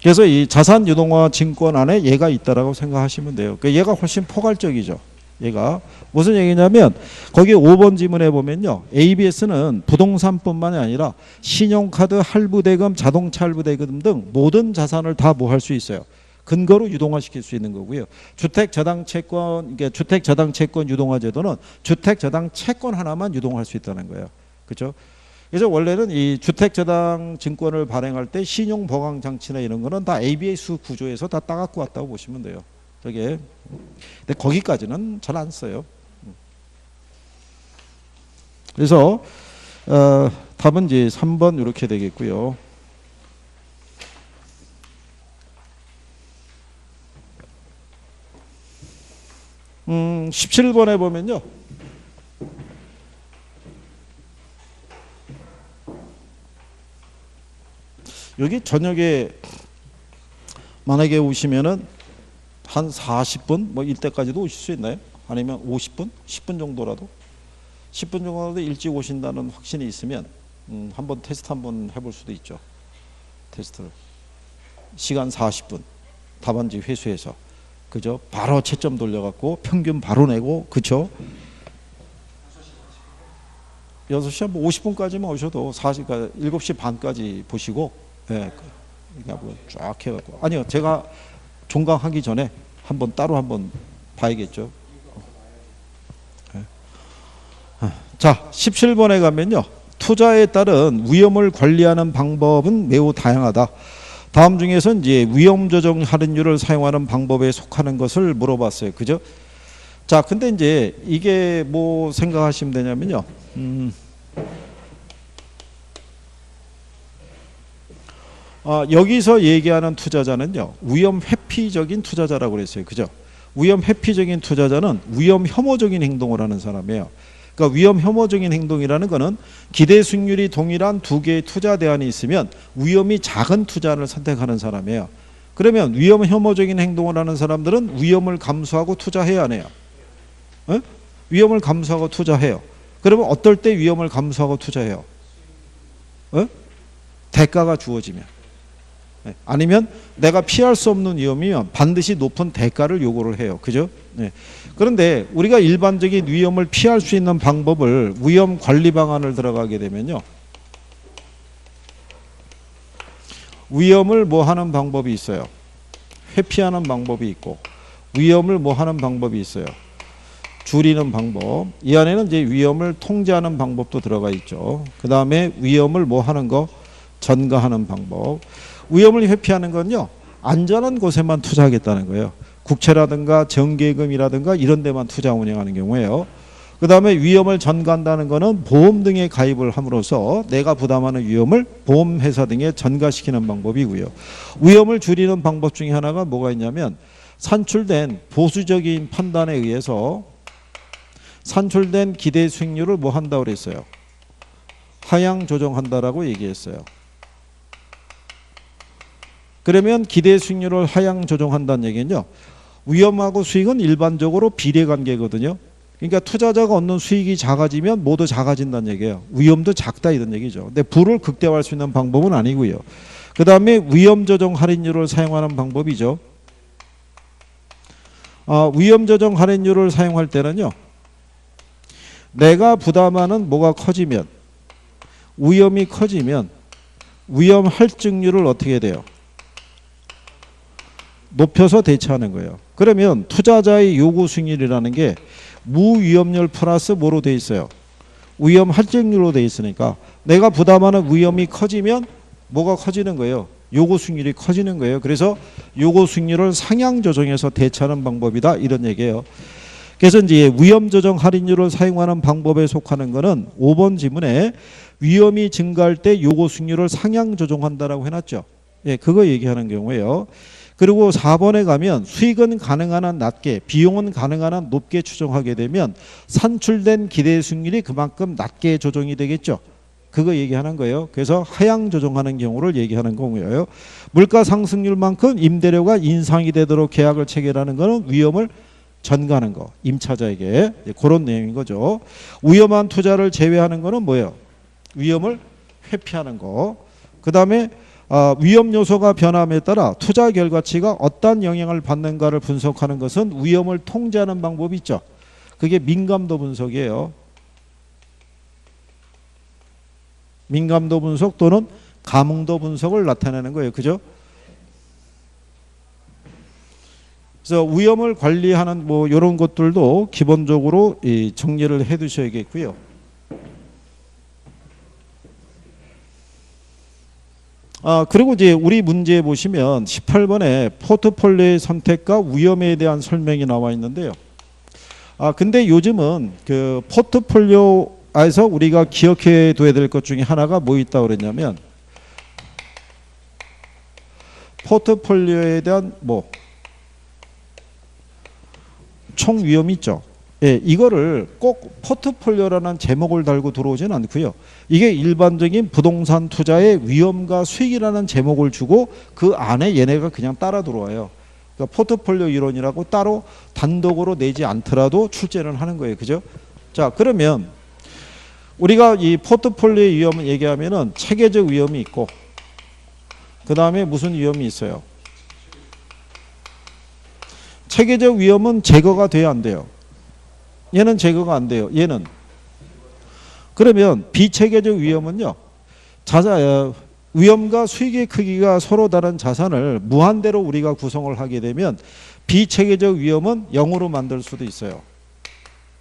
그래서 이 자산 유동화 증권 안에 얘가 있다라고 생각하시면 돼요. 그러니까 얘가 훨씬 포괄적이죠. 얘가 무슨 얘기냐면 거기 5번 지문에 보면요. ABS는 부동산뿐만이 아니라 신용카드 할부대금, 자동차 할부대금 등 모든 자산을 다 뭐 할 수 있어요. 근거로 유동화시킬 수 있는 거고요. 주택저당채권, 이게 주택저당채권 유동화제도는 주택저당채권 하나만 유동할 수 있다는 거예요. 그렇죠? 그래서 원래는 이 주택저당 증권을 발행할 때 신용보강장치나 이런 거는 다 ABS 구조에서 다 따갖고 왔다고 보시면 돼요. 저게. 근데 거기까지는 잘 안 써요. 그래서 답은 이제 3번 이렇게 되겠고요. 17번에 보면요. 여기 저녁에 만약에 오시면은 한 40분 뭐 이때까지도 오실 수 있나요? 아니면 50분? 10분 정도라도? 10분 정도라도 일찍 오신다는 확신이 있으면 한번 테스트 한번 해볼 수도 있죠. 테스트를. 시간 40분. 답안지 회수해서. 그죠? 바로 채점 돌려갖고 평균 바로 내고, 그쵸? 6시 한 50분까지만 오셔도 7시 반까지 보시고, 예, 그러니까 뭐 쫙 해갖고. 아니요, 제가 종강하기 전에 한번 따로 한번 봐야겠죠. 예. 자, 17번에 가면요. 투자에 따른 위험을 관리하는 방법은 매우 다양하다. 다음 중에서 이제 위험 조정 할인율을 사용하는 방법에 속하는 것을 물어봤어요. 그죠? 자, 근데 이제 이게 뭐 생각하시면 되냐면요. 여기서 얘기하는 투자자는요. 위험 회피적인 투자자라고 그랬어요. 그죠? 위험 회피적인 투자자는 위험 혐오적인 행동을 하는 사람이에요. 그러니까 위험 혐오적인 행동이라는 거는 기대 수익률이 동일한 두 개의 투자 대안이 있으면 위험이 작은 투자를 선택하는 사람이에요. 그러면 위험 혐오적인 행동을 하는 사람들은 위험을 감수하고 투자해야 하네요. 에? 위험을 감수하고 투자해요. 그러면 어떨 때 위험을 감수하고 투자해요? 에? 대가가 주어지면. 아니면 내가 피할 수 없는 위험이면 반드시 높은 대가를 요구를 해요. 그죠? 네. 그런데 우리가 일반적인 위험을 피할 수 있는 방법을 위험 관리 방안을 들어가게 되면요. 위험을 뭐 하는 방법이 있어요. 회피하는 방법이 있고 위험을 뭐 하는 방법이 있어요. 줄이는 방법. 이 안에는 이제 위험을 통제하는 방법도 들어가 있죠. 그 다음에 위험을 뭐 하는 거? 전가하는 방법. 위험을 회피하는 건요. 안전한 곳에만 투자하겠다는 거예요. 국채라든가 정기예금이라든가 이런 데만 투자 운영하는 경우에요. 그 다음에 위험을 전가한다는 거는 보험 등에 가입을 함으로써 내가 부담하는 위험을 보험회사 등에 전가시키는 방법이고요. 위험을 줄이는 방법 중에 하나가 뭐가 있냐면 산출된 보수적인 판단에 의해서 산출된 기대 수익률을 뭐 한다고 그랬어요. 하향 조정한다라고 얘기했어요. 그러면 기대 수익률을 하향 조정한다는 얘기는요. 위험하고 수익은 일반적으로 비례관계거든요. 그러니까 투자자가 얻는 수익이 작아지면 모두 작아진다는 얘기예요. 위험도 작다 이런 얘기죠. 근데 부를 극대화할 수 있는 방법은 아니고요. 그 다음에 위험 조정 할인율을 사용하는 방법이죠. 위험 조정 할인율을 사용할 때는요. 내가 부담하는 뭐가 커지면 위험이 커지면 위험 할증률을 어떻게 돼요? 높여서 대처하는 거예요. 그러면 투자자의 요구 수익률이라는 게 무위험률 플러스 뭐로 돼 있어요? 위험 할증률로 돼 있으니까 내가 부담하는 위험이 커지면 뭐가 커지는 거예요? 요구 수익률이 커지는 거예요. 그래서 요구 수익률을 상향 조정해서 대처하는 방법이다 이런 얘기예요. 그래서 이제 위험 조정 할인율을 사용하는 방법에 속하는 거는 5번 지문에 위험이 증가할 때 요구 수익률을 상향 조정한다라고 해놨죠. 예, 그거 얘기하는 경우에요. 그리고 4번에 가면 수익은 가능한 한 낮게 비용은 가능한 한 높게 추정하게 되면 산출된 기대 수익률이 그만큼 낮게 조정이 되겠죠. 그거 얘기하는 거예요. 그래서 하향 조정하는 경우를 얘기하는 거고요. 물가 상승률만큼 임대료가 인상이 되도록 계약을 체결하는 거는 위험을 전가하는 거. 임차자에게 그런 내용인 거죠. 위험한 투자를 제외하는 거는 뭐예요? 위험을 회피하는 거. 그 다음에 위험 요소가 변함에 따라 투자 결과치가 어떤 영향을 받는가를 분석하는 것은 위험을 통제하는 방법이 있죠. 그게 민감도 분석이에요. 민감도 분석 또는 감응도 분석을 나타내는 거예요. 그죠? 그래서 위험을 관리하는 뭐 이런 것들도 기본적으로 정리를 해 두셔야겠고요. 그리고 이제 우리 문제에 보시면 18번에 포트폴리오의 선택과 위험에 대한 설명이 나와 있는데요. 근데 요즘은 그 포트폴리오에서 우리가 기억해 둬야 될 것 중에 하나가 뭐 있다고 그랬냐면 포트폴리오에 대한 뭐 총 위험이 있죠. 예, 이거를 꼭 포트폴리오라는 제목을 달고 들어오지는 않고요. 이게 일반적인 부동산 투자의 위험과 수익이라는 제목을 주고 그 안에 얘네가 그냥 따라 들어와요. 그러니까 포트폴리오 이론이라고 따로 단독으로 내지 않더라도 출제는 하는 거예요. 그죠? 자, 그러면 우리가 이 포트폴리오 위험을 얘기하면은 체계적 위험이 있고 그 다음에 무슨 위험이 있어요? 체계적 위험은 제거가 돼야 안 돼요. 얘는 제거가 안 돼요. 얘는. 그러면 비체계적 위험은요. 위험과 수익의 크기가 서로 다른 자산을 무한대로 우리가 구성을 하게 되면 비체계적 위험은 0으로 만들 수도 있어요.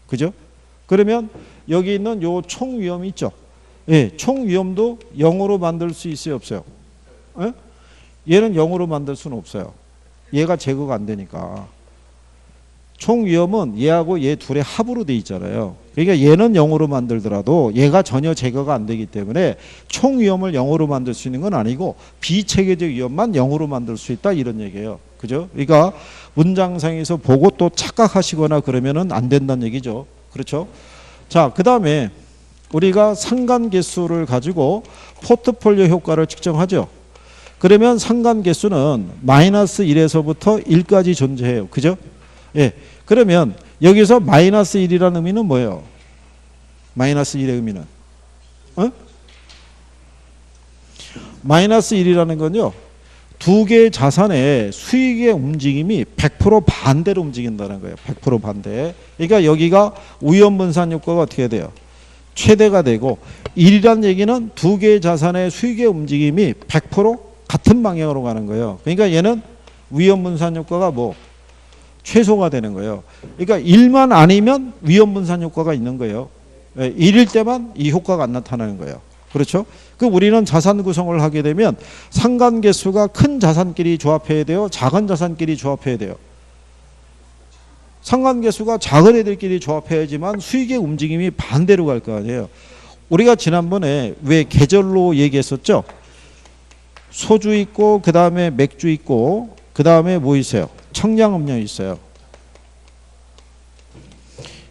그죠? 그러면 여기 있는 요 총 위험이 있죠. 예, 총 위험도 0으로 만들 수 있어요, 없어요? 예? 얘는 0으로 만들 수는 없어요. 얘가 제거가 안 되니까. 총 위험은 얘하고 얘 둘의 합으로 돼 있잖아요. 그러니까 얘는 0으로 만들더라도 얘가 전혀 제거가 안 되기 때문에 총 위험을 0으로 만들 수 있는 건 아니고 비체계적 위험만 0으로 만들 수 있다 이런 얘기예요. 그죠? 그러니까 문장상에서 보고 또 착각하시거나 그러면은 안 된다는 얘기죠. 그렇죠? 자, 그다음에 우리가 상관 개수를 가지고 포트폴리오 효과를 측정하죠. 그러면 상관 개수는 마이너스 1에서부터 1까지 존재해요. 그죠? 예. 그러면 여기서 마이너스 1이라는 의미는 뭐예요? 마이너스 1의 의미는? 마이너스 1이라는 건요. 두 개의 자산의 수익의 움직임이 100% 반대로 움직인다는 거예요. 100% 반대. 그러니까 여기가 위험 분산 효과가 어떻게 돼요? 최대가 되고 1이란 얘기는 두 개의 자산의 수익의 움직임이 100% 같은 방향으로 가는 거예요. 그러니까 얘는 위험 분산 효과가 뭐 최소가 되는 거예요. 그러니까 1만 아니면 위험 분산 효과가 있는 거예요. 1일 때만 이 효과가 안 나타나는 거예요. 그렇죠? 그 우리는 자산 구성을 하게 되면 상관 개수가 큰 자산끼리 조합해야 돼요. 작은 자산끼리 조합해야 돼요. 상관 개수가 작은 애들끼리 조합해야지만 수익의 움직임이 반대로 갈 거 아니에요. 우리가 지난번에 왜 계절로 얘기했었죠? 소주 있고 그 다음에 맥주 있고 그 다음에 뭐 있어요? 청량음료 있어요.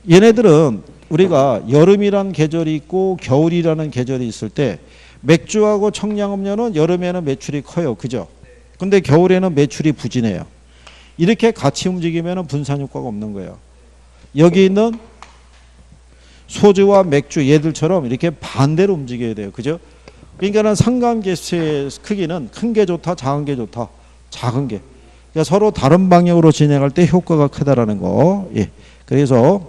얘네들은 우리가 여름이란 계절이 있고 겨울이라는 계절이 있을 때 맥주하고 청량음료는 여름에는 매출이 커요. 그죠? 근데 겨울에는 매출이 부진해요. 이렇게 같이 움직이면 분산 효과가 없는 거예요. 여기 있는 소주와 맥주 얘들처럼 이렇게 반대로 움직여야 돼요. 그죠? 그러니까는 상관계수의 크기는 큰 게 좋다, 작은 게 좋다. 작은 게. 그러니까 서로 다른 방향으로 진행할 때 효과가 크다라는 거. 예. 그래서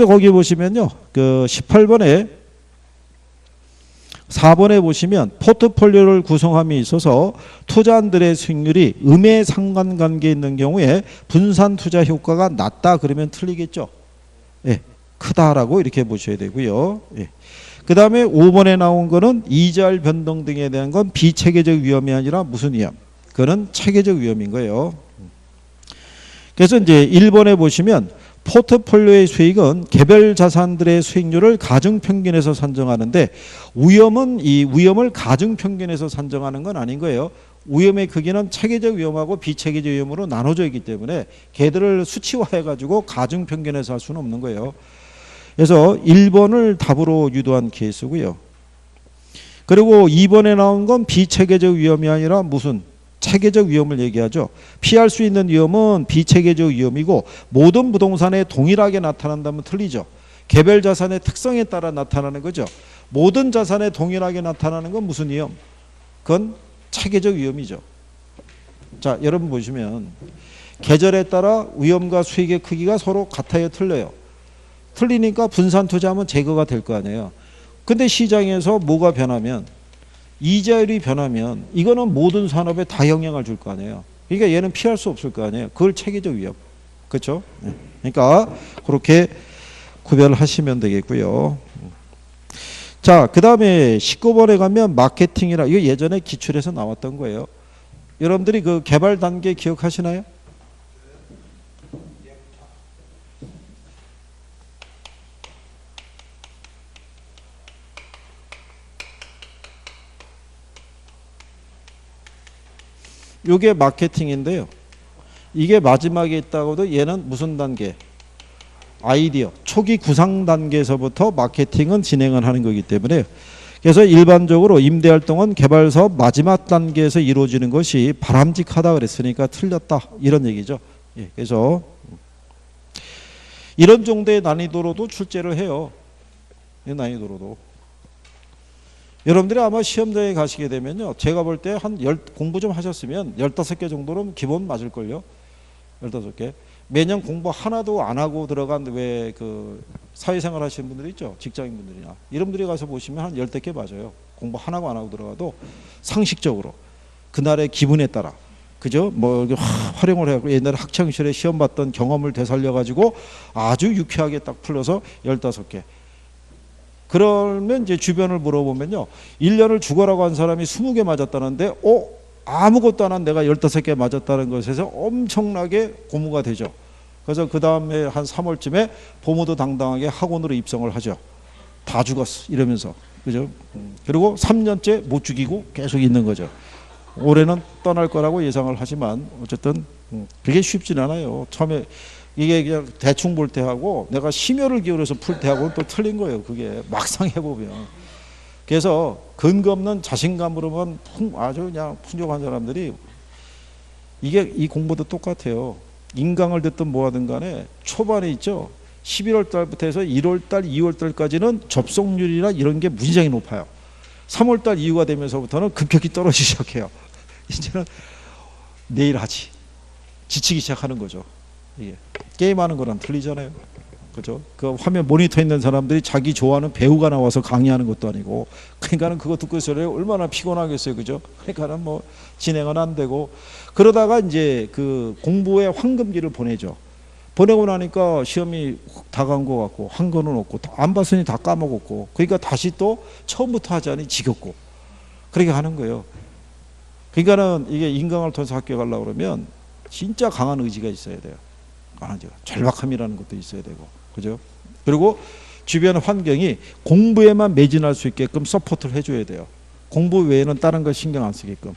거기 보시면요. 그 18번에 4번에 보시면 포트폴리오를 구성함에 있어서 투자한들의 수익률이 음의 상관관계에 있는 경우에 분산 투자 효과가 낮다 그러면 틀리겠죠. 예. 크다라고 이렇게 보셔야 되고요. 예. 그 다음에 5번에 나온 거는 이자율 변동 등에 대한 건 비체계적 위험이 아니라 무슨 위험? 그거는 체계적 위험인 거예요. 그래서 이제 1번에 보시면 포트폴리오의 수익은 개별 자산들의 수익률을 가중평균에서 산정하는데 위험은 이 위험을 가중평균에서 산정하는 건 아닌 거예요. 위험의 크기는 체계적 위험하고 비체계적 위험으로 나눠져 있기 때문에 걔들을 수치화해 가지고 가중평균에서 할 수는 없는 거예요. 그래서 1번을 답으로 유도한 케이스고요. 그리고 2번에 나온 건 비체계적 위험이 아니라 무슨 체계적 위험을 얘기하죠. 피할 수 있는 위험은 비체계적 위험이고 모든 부동산에 동일하게 나타난다면 틀리죠. 개별 자산의 특성에 따라 나타나는 거죠. 모든 자산에 동일하게 나타나는 건 무슨 위험? 그건 체계적 위험이죠. 자, 여러분 보시면 계절에 따라 위험과 수익의 크기가 서로 같아요, 틀려요? 틀리니까 분산 투자하면 제거가 될 거 아니에요. 근데 시장에서 뭐가 변하면, 이자율이 변하면 이거는 모든 산업에 다 영향을 줄 거 아니에요. 그러니까 얘는 피할 수 없을 거 아니에요. 그걸 체계적 위험. 그렇죠? 그러니까 그렇게 구별하시면 되겠고요. 자, 그 다음에 19번에 가면 마케팅이라, 이거 예전에 기출에서 나왔던 거예요. 여러분들이 그 개발 단계 기억하시나요? 이게 마케팅인데요. 이게 마지막에 있다고도 얘는 무슨 단계? 아이디어, 초기 구상 단계에서부터 마케팅은 진행을 하는 거기 때문에, 그래서 일반적으로 임대활동은 개발사업 마지막 단계에서 이루어지는 것이 바람직하다 그랬으니까 틀렸다, 이런 얘기죠. 예, 그래서 이런 정도의 난이도로도 출제를 해요. 이 난이도로도. 여러분들이 아마 시험장에 가시게 되면요, 제가 볼 때 공부 좀 하셨으면 15개 정도는 기본 맞을걸요. 15개. 매년 공부 하나도 안 하고 들어간 왜 그 사회생활 하시는 분들 있죠. 직장인 분들이나. 이런 분들이 가서 보시면 한 10개 맞아요. 공부 하나도 안 하고 들어가도 상식적으로 그날의 기분에 따라, 그죠? 뭐 활용을 해갖고 옛날에 학창시절에 시험 봤던 경험을 되살려가지고 아주 유쾌하게 딱 풀려서 15개. 그러면 이제 주변을 물어보면요, 1년을 죽어라고 한 사람이 20개 맞았다는데 아무것도 안 한 내가 15개 맞았다는 것에서 엄청나게 고무가 되죠. 그래서 그 다음에 한 3월쯤에 보모도 당당하게 학원으로 입성을 하죠. 다 죽었어 이러면서, 그죠? 그리고 3년째 못 죽이고 계속 있는 거죠. 올해는 떠날 거라고 예상을 하지만 어쨌든 그게 쉽진 않아요. 처음에 이게 그냥 대충 볼 때하고 내가 심혈을 기울여서 풀 때하고는 또 틀린 거예요. 그게 막상 해보면. 그래서 근거 없는 자신감으로만 아주 그냥 풍족한 사람들이, 이게 이 공부도 똑같아요. 인강을 듣든 뭐하든 간에 초반에 있죠. 11월 달부터 해서 1월 달, 2월 달까지는 접속률이나 이런 게 무지장이 높아요. 3월 달 이후가 되면서부터는 급격히 떨어지기 시작해요. 이제는 내일 하지. 지치기 시작하는 거죠. 이게 게임하는 거랑 틀리잖아요. 그죠? 그 화면 모니터 있는 사람들이 자기 좋아하는 배우가 나와서 강의하는 것도 아니고, 그러니까는 그거 듣고 있어요. 얼마나 피곤하겠어요. 그죠? 그러니까는 뭐 진행은 안 되고, 그러다가 이제 그 공부의 황금기를 보내죠. 보내고 나니까 시험이 다 간 것 같고, 한 거는 없고, 안 봤으니 다 까먹었고, 그러니까 다시 또 처음부터 하자니 지겹고, 그렇게 하는 거예요. 그러니까는 이게 인강을 통해서 학교 가려고 그러면 진짜 강한 의지가 있어야 돼요. 절박함이라는 것도 있어야 되고, 그죠? 그리고 주변 환경이 공부에만 매진할 수 있게끔 서포트를 해줘야 돼요. 공부 외에는 다른 걸 신경 안 쓰게끔.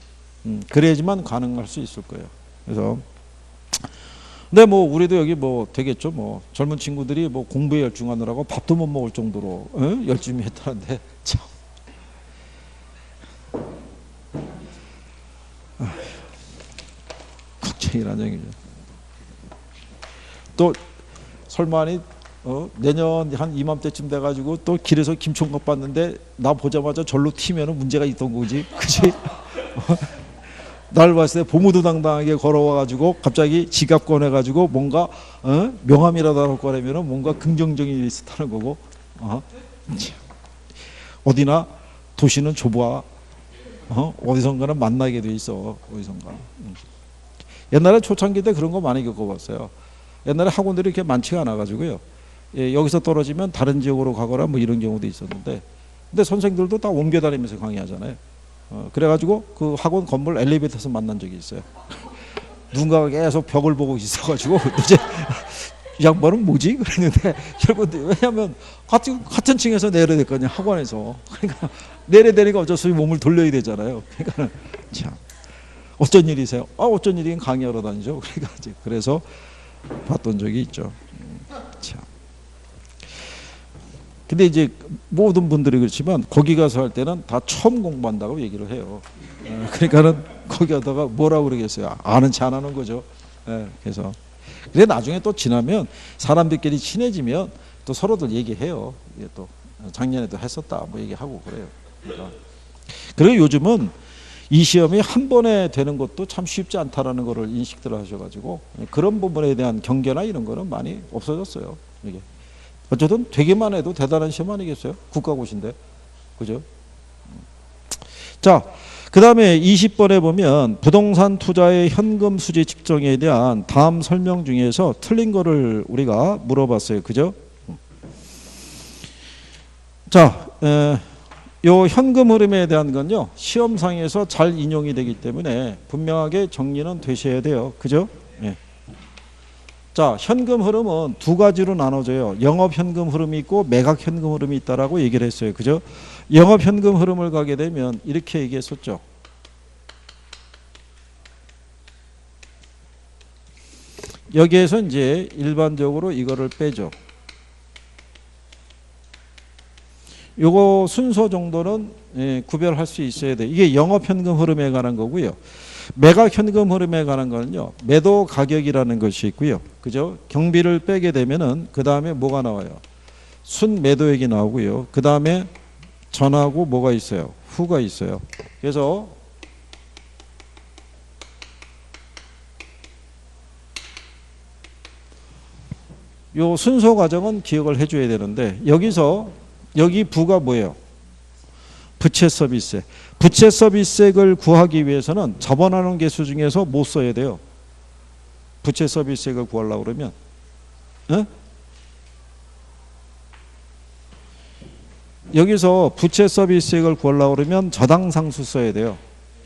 그래야지만 가능할 수 있을 거예요. 그래서 근데 뭐 우리도 여기 뭐 되겠죠. 뭐 젊은 친구들이 뭐 공부에 열중하느라고 밥도 못 먹을 정도로 열심히 했다는데 참. 걱정이라는 얘기죠. 또 설마니 내년 한 이맘때쯤 돼가지고 또 길에서 김총각 봤는데 나 보자마자 절로 튀면은 문제가 있던 거지, 그치? 날 봤을 때 보무도당당하게 걸어와가지고 갑자기 지갑 꺼내가지고 뭔가 명함이라도 하나 꺼내면은 뭔가 긍정적인 일이 있었다는 거고, 어디나 도시는 좁아, 어디선가는 만나게 돼 있어, 어디선가. 옛날에 초창기 때 그런 거 많이 겪어봤어요. 옛날에 학원들이 이렇게 많지가 않아가지고요. 예, 여기서 떨어지면 다른 지역으로 가거나 뭐 이런 경우도 있었는데, 근데 선생들도 다 옮겨 다니면서 강의하잖아요. 그래가지고 그 학원 건물 엘리베이터에서 만난 적이 있어요. 누군가가 계속 벽을 보고 있어가지고 이제 이 양반은 뭐지? 그랬는데 결국 왜냐하면 같은 층에서 내려야 될 거 아니야, 학원에서. 그러니까 내려야 되니까 어쩔 수 없이 몸을 돌려야 되잖아요. 그러니까 참 어쩐 일이세요? 어쩐 일이긴 강의하러 다니죠. 그러니까 그래서 봤던 적이 있죠. 참. 근데 이제 모든 분들이 그렇지만 거기 가서 할 때는 다 처음 공부한다고 얘기를 해요. 그러니까는 거기 하다가 뭐라고 그러겠어요? 아는 체 안 하는 거죠. 그래서 근데 나중에 또 지나면 사람들끼리 친해지면 또 서로들 얘기해요. 이게 또 작년에도 했었다 뭐 얘기하고 그래요. 그러니까 그리고 요즘은 이 시험이 한 번에 되는 것도 참 쉽지 않다라는 거를 인식들 하셔가지고 그런 부분에 대한 경계나 이런 거는 많이 없어졌어요. 이게 어쨌든 되기만 해도 대단한 시험 아니겠어요? 국가고시인데, 그죠? 자, 그 다음에 20번에 보면 부동산 투자의 현금 수지 측정에 대한 다음 설명 중에서 틀린 거를 우리가 물어봤어요. 그죠? 자, 요 현금 흐름에 대한 건요, 시험상에서 잘 인용이 되기 때문에 분명하게 정리는 되셔야 돼요. 그죠? 예. 자, 현금 흐름은 두 가지로 나눠져요. 영업 현금 흐름이 있고 매각 현금 흐름이 있다라고 얘기를 했어요. 그죠? 영업 현금 흐름을 가게 되면 이렇게 얘기했었죠. 여기에서 이제 일반적으로 이거를 빼죠. 요거 순서 정도는 구별할 수 있어야 돼. 이게 영업 현금 흐름에 관한 거고요. 매각 현금 흐름에 관한 거는요, 매도 가격이라는 것이 있고요. 그죠? 경비를 빼게 되면은 그 다음에 뭐가 나와요? 순 매도액이 나오고요. 그 다음에 전하고 뭐가 있어요? 후가 있어요. 그래서 요 순서 과정은 기억을 해줘야 되는데, 여기 부가 뭐예요? 부채 서비스액. 부채 서비스액을 구하기 위해서는 자본환원 계수 중에서 뭐 써야 돼요? 부채 서비스액을 구하려고 그러면 여기서 부채 서비스액을 구하려고 그러면 저당상수 써야 돼요.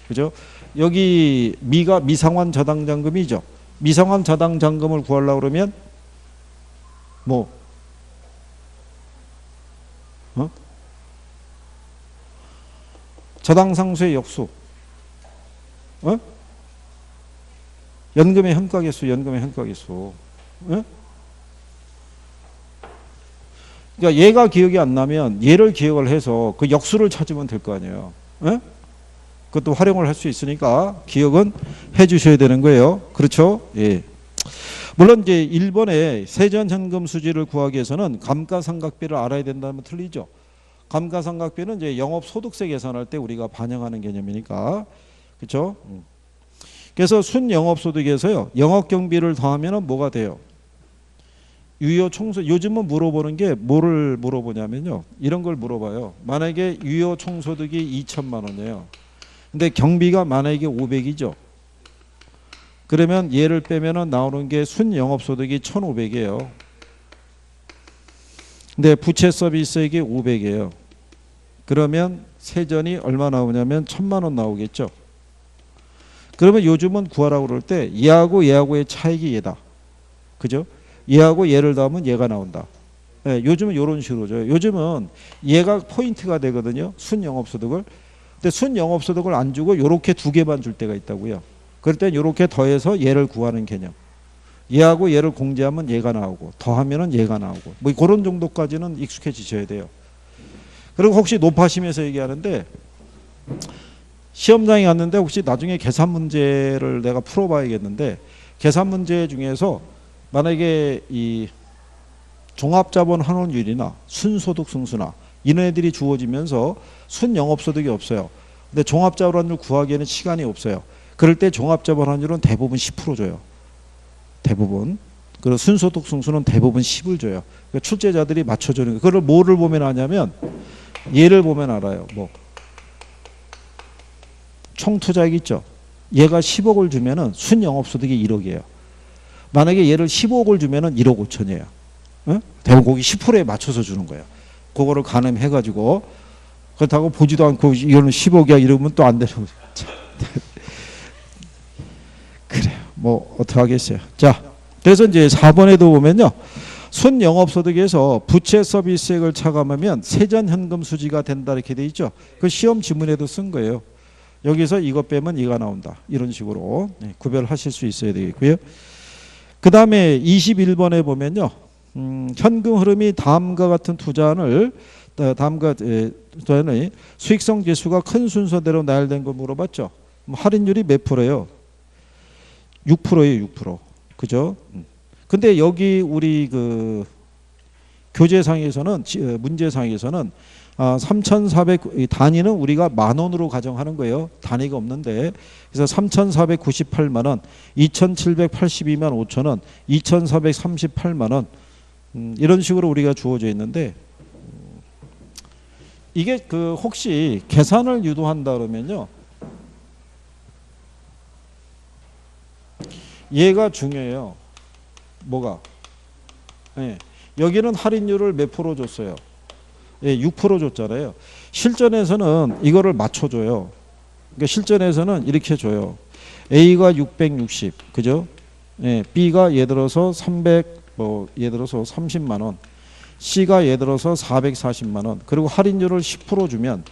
그죠? 여기 미가 미상환 저당잔금이죠. 미상환 저당잔금을 구하려고 그러면 뭐 저당상수의 역수, 연금의 현가계수, 연금의 현가계수. 그러니까 얘가 기억이 안 나면 얘를 기억을 해서 그 역수를 찾으면 될 거 아니에요. 그것도 활용을 할 수 있으니까 기억은 해 주셔야 되는 거예요. 그렇죠? 예. 물론 이제 1번에 세전현금 수지를 구하기 위해서는 감가상각비를 알아야 된다면 틀리죠. 감가상각비는 이제 영업소득세 계산할 때 우리가 반영하는 개념이니까. 그렇죠? 그래서 순영업소득에서요, 영업경비를 더하면 뭐가 돼요? 유효총수. 요즘은 물어보는 게 뭐를 물어보냐면요, 이런 걸 물어봐요. 만약에 유효총소득이 2천만 원이에요. 근데 경비가 만약에 500이죠. 그러면 얘를 빼면 나오는 게 순영업소득이 1,500이에요. 근데 부채 서비스액이 500이에요. 그러면 세전이 얼마 나오냐면 1,000만 원 나오겠죠. 그러면 요즘은 구하라고 그럴 때 얘하고의 차익이 얘다. 그죠? 얘하고 얘를 더하면 얘가 나온다. 네, 요즘은 이런 식으로 줘요. 요즘은 얘가 포인트가 되거든요. 순영업소득을. 근데 순영업소득을 안 주고 요렇게 두 개만 줄 때가 있다고요. 그럴 땐 요렇게 더해서 얘를 구하는 개념. 얘하고 얘를 공제하면 얘가 나오고 더하면은 얘가 나오고 뭐 그런 정도까지는 익숙해지셔야 돼요. 그리고 혹시 높아심에서 얘기하는데, 시험장에 갔는데 혹시 나중에 계산 문제를 내가 풀어봐야겠는데, 계산 문제 중에서 만약에 이 종합자본 환원율이나 순소득 승수나 이런 애들이 주어지면서 순영업소득이 없어요. 근데 종합자본 환율 구하기에는 시간이 없어요. 그럴 때 종합자본 환율은 대부분 10% 줘요. 대부분. 그리고 순소득 승수는 대부분 10을 줘요. 그러니까 출제자들이 맞춰주는 거예요. 그걸 뭐를 보면 아냐면 얘를 보면 알아요. 뭐 총투자액 있죠. 얘가 10억을 주면은 순영업소득이 1억이에요. 만약에 얘를 15억을 주면은 1억 5천이에요. 대부분 거기 10%에 맞춰서 주는 거예요. 그거를 가늠해가지고, 그렇다고 보지도 않고 이거는 10억이야 이러면 또 안 되는 거죠. 그래요. 뭐 어떻게 하겠어요. 자, 그래서 이제 4번에도 보면요, 순영업소득에서 부채 서비스액을 차감하면 세전현금 수지가 된다 이렇게 돼 있죠. 그 시험 지문에도 쓴 거예요. 여기서 이것 빼면 이가 나온다. 이런 식으로 구별하실 수 있어야 되겠고요. 그 다음에 21번에 보면요, 현금 흐름이 다음과 같은 투자안을 수익성 지수가 큰 순서대로 나열된 거 물어봤죠. 할인율이 몇 프로예요? 6%예요. 6%. 그죠? 근데 여기 우리 그 교재상에서는 문제상에서는 3,400 단위는 우리가 10,000원으로 가정하는 거예요. 단위가 없는데. 그래서 3,498만 원, 2,782만 5천 원, 2,438만 원 이런 식으로 우리가 주어져 있는데 이게 그 혹시 계산을 유도한다 그러면요. 얘가 중요해요. 뭐가? 예. 여기는 할인율을 몇 프로 줬어요? 예, 6% 줬잖아요. 실전에서는 이거를 맞춰줘요. 그러니까 실전에서는 이렇게 줘요. A가 660, 그죠? 예, B가 예를 들어서 300, 예를 들어서 30만 원, C가 예를 들어서 440만 원, 그리고 할인율을 10% 주면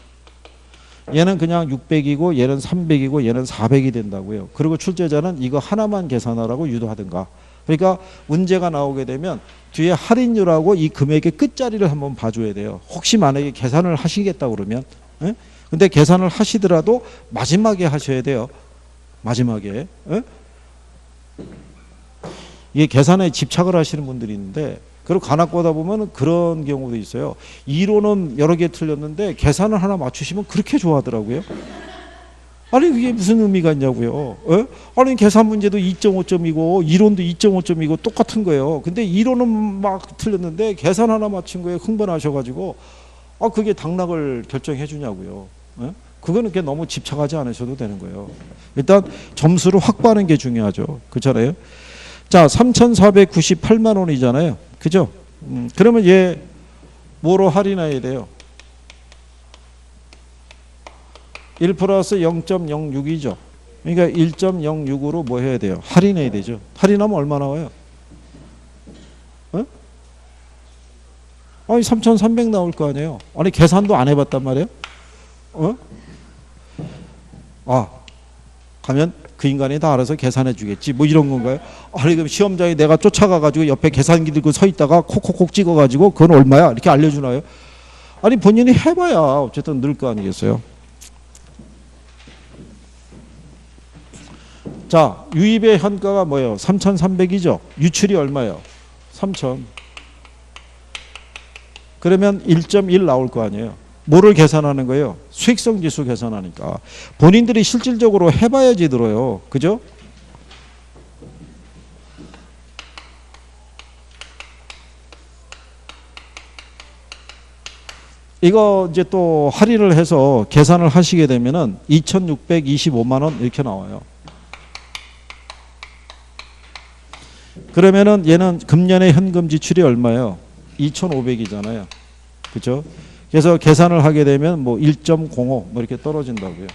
얘는 그냥 600이고 얘는 300이고 얘는 400이 된다고요. 그리고 출제자는 이거 하나만 계산하라고 유도하든가. 그러니까 문제가 나오게 되면 뒤에 할인율하고 이 금액의 끝자리를 한번 봐줘야 돼요. 혹시 만약에 계산을 하시겠다 그러면. 예? 근데 계산을 하시더라도 마지막에 하셔야 돼요. 마지막에. 예? 이게 계산에 집착을 하시는 분들이 있는데 그리고 간혹 보다 보면 그런 경우도 있어요. 이론은 여러 개 틀렸는데 계산을 하나 맞추시면 그렇게 좋아하더라고요. 아니 그게 무슨 의미가 있냐고요. 에? 아니 계산 문제도 2.5점이고 이론도 2.5점이고 똑같은 거예요. 근데 이론은 막 틀렸는데 계산 하나 맞춘 거에 흥분하셔가지고 그게 당락을 결정해 주냐고요. 에? 그거는 그렇게 너무 집착하지 않으셔도 되는 거예요. 일단 점수를 확보하는 게 중요하죠. 그렇잖아요. 자, 3,498만 원이잖아요. 그죠? 그러면 얘 뭐로 할인해야 돼요? 1 플러스 0.06이죠. 그러니까 1.06으로 뭐 해야 돼요? 할인해야 되죠. 할인하면 얼마 나와요? 어? 아니 3,300 나올 거 아니에요. 아니 계산도 안 해봤단 말이에요. 가면 그 인간이 다 알아서 계산해 주겠지 뭐 이런 건가요? 아니 그럼 시험장에 내가 쫓아가 가지고 옆에 계산기 들고 서 있다가 콕콕콕 찍어 가지고 그건 얼마야? 이렇게 알려주나요? 아니 본인이 해봐야 어쨌든 늘 거 아니겠어요? 자, 유입의 현가가 뭐예요? 3,300이죠. 유출이 얼마예요? 3,000. 그러면 1.1 나올 거 아니에요. 뭐를 계산하는 거예요? 수익성 지수 계산하니까. 본인들이 실질적으로 해봐야지 들어요. 그죠? 이거 이제 또 할인을 해서 계산을 하시게 되면은 2,625만 원 이렇게 나와요. 그러면은 얘는 금년의 현금 지출이 얼마예요? 2,500이잖아요. 그렇죠? 그래서 계산을 하게 되면 뭐 1.05 뭐 이렇게 떨어진다고요.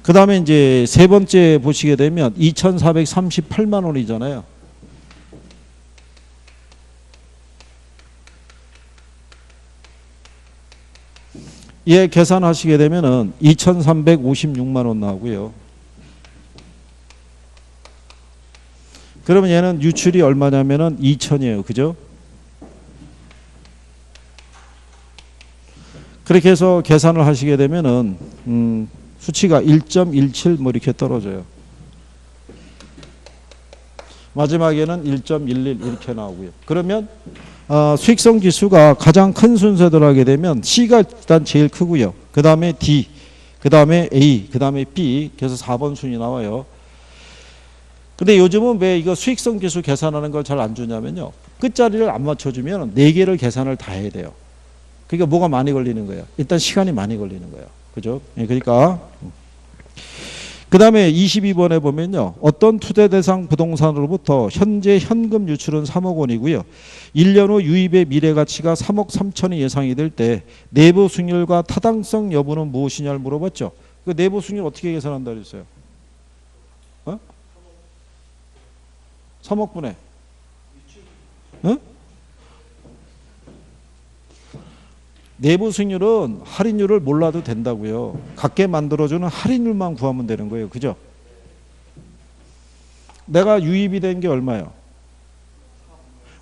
그 다음에 이제 세 번째 보시게 되면 2,438만 원이잖아요. 얘 계산하시게 되면은 2,356만 원 나오고요. 그러면 얘는 유출이 얼마냐면은 2,000이에요. 그죠? 그렇게 해서 계산을 하시게 되면은 수치가 1.17 뭐 이렇게 떨어져요. 마지막에는 1.11 이렇게 나오고요. 그러면 수익성 지수가 가장 큰 순서대로 하게 되면 C가 일단 제일 크고요. 그 다음에 D, 그 다음에 A, 그 다음에 B, 그래서 4번 순위 나와요. 근데 요즘은 왜 이거 수익성 지수 계산하는 걸 잘 안 주냐면요. 끝자리를 안 맞춰주면 4개를 계산을 다 해야 돼요. 그러니까 뭐가 많이 걸리는 거예요. 일단 시간이 많이 걸리는 거예요. 그죠? 그러니까 그 다음에 22번에 보면요. 어떤 투자 대상 부동산으로부터 현재 현금 유출은 3억 원이고요. 1년 후 유입의 미래 가치가 3억 3천이 예상이 될 때 내부 수익률과 타당성 여부는 무엇이냐를 물어봤죠. 그 내부 수익률 어떻게 계산한다 그랬어요? 3억 분의 내부 수익률은 할인율을 몰라도 된다고요. 갖게 만들어주는 할인율만 구하면 되는 거예요. 그죠? 내가 유입이 된 게 얼마예요?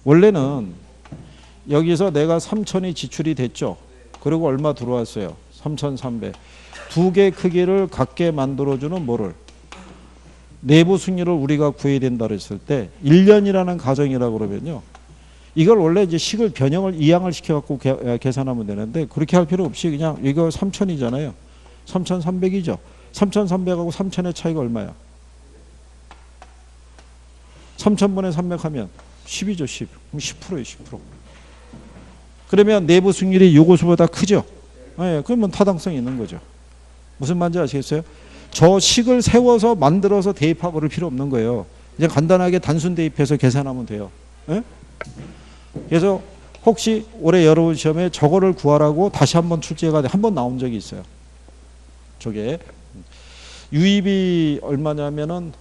원래는 여기서 내가 3천이 지출이 됐죠. 그리고 얼마 들어왔어요? 3,300. 두 개 크기를 갖게 만들어주는 뭐를? 내부 승률을 우리가 구해야 된다 그랬을 때 1년이라는 가정이라고 그러면요. 이걸 원래 이제 식을 변형을 이항을 시켜 갖고 계산하면 되는데 그렇게 할 필요 없이 그냥 이거 3,000이잖아요. 3,300이죠. 3,300하고 3,000의 차이가 얼마야? 3,000분의 300 하면 10이죠. 10. 그럼 10%예요. 10%. 그러면 내부 승률이 요것보다 크죠. 네, 그러면 타당성이 있는 거죠. 무슨 말인지 아시겠어요? 저 식을 세워서 만들어서 대입하고 그럴 필요 없는 거예요. 그냥 간단하게 단순 대입해서 계산하면 돼요. 네? 그래서 혹시 올해 여러분 시험에 저거를 구하라고 다시 한번 출제가 한번 나온 적이 있어요. 저게 유입이 얼마냐면은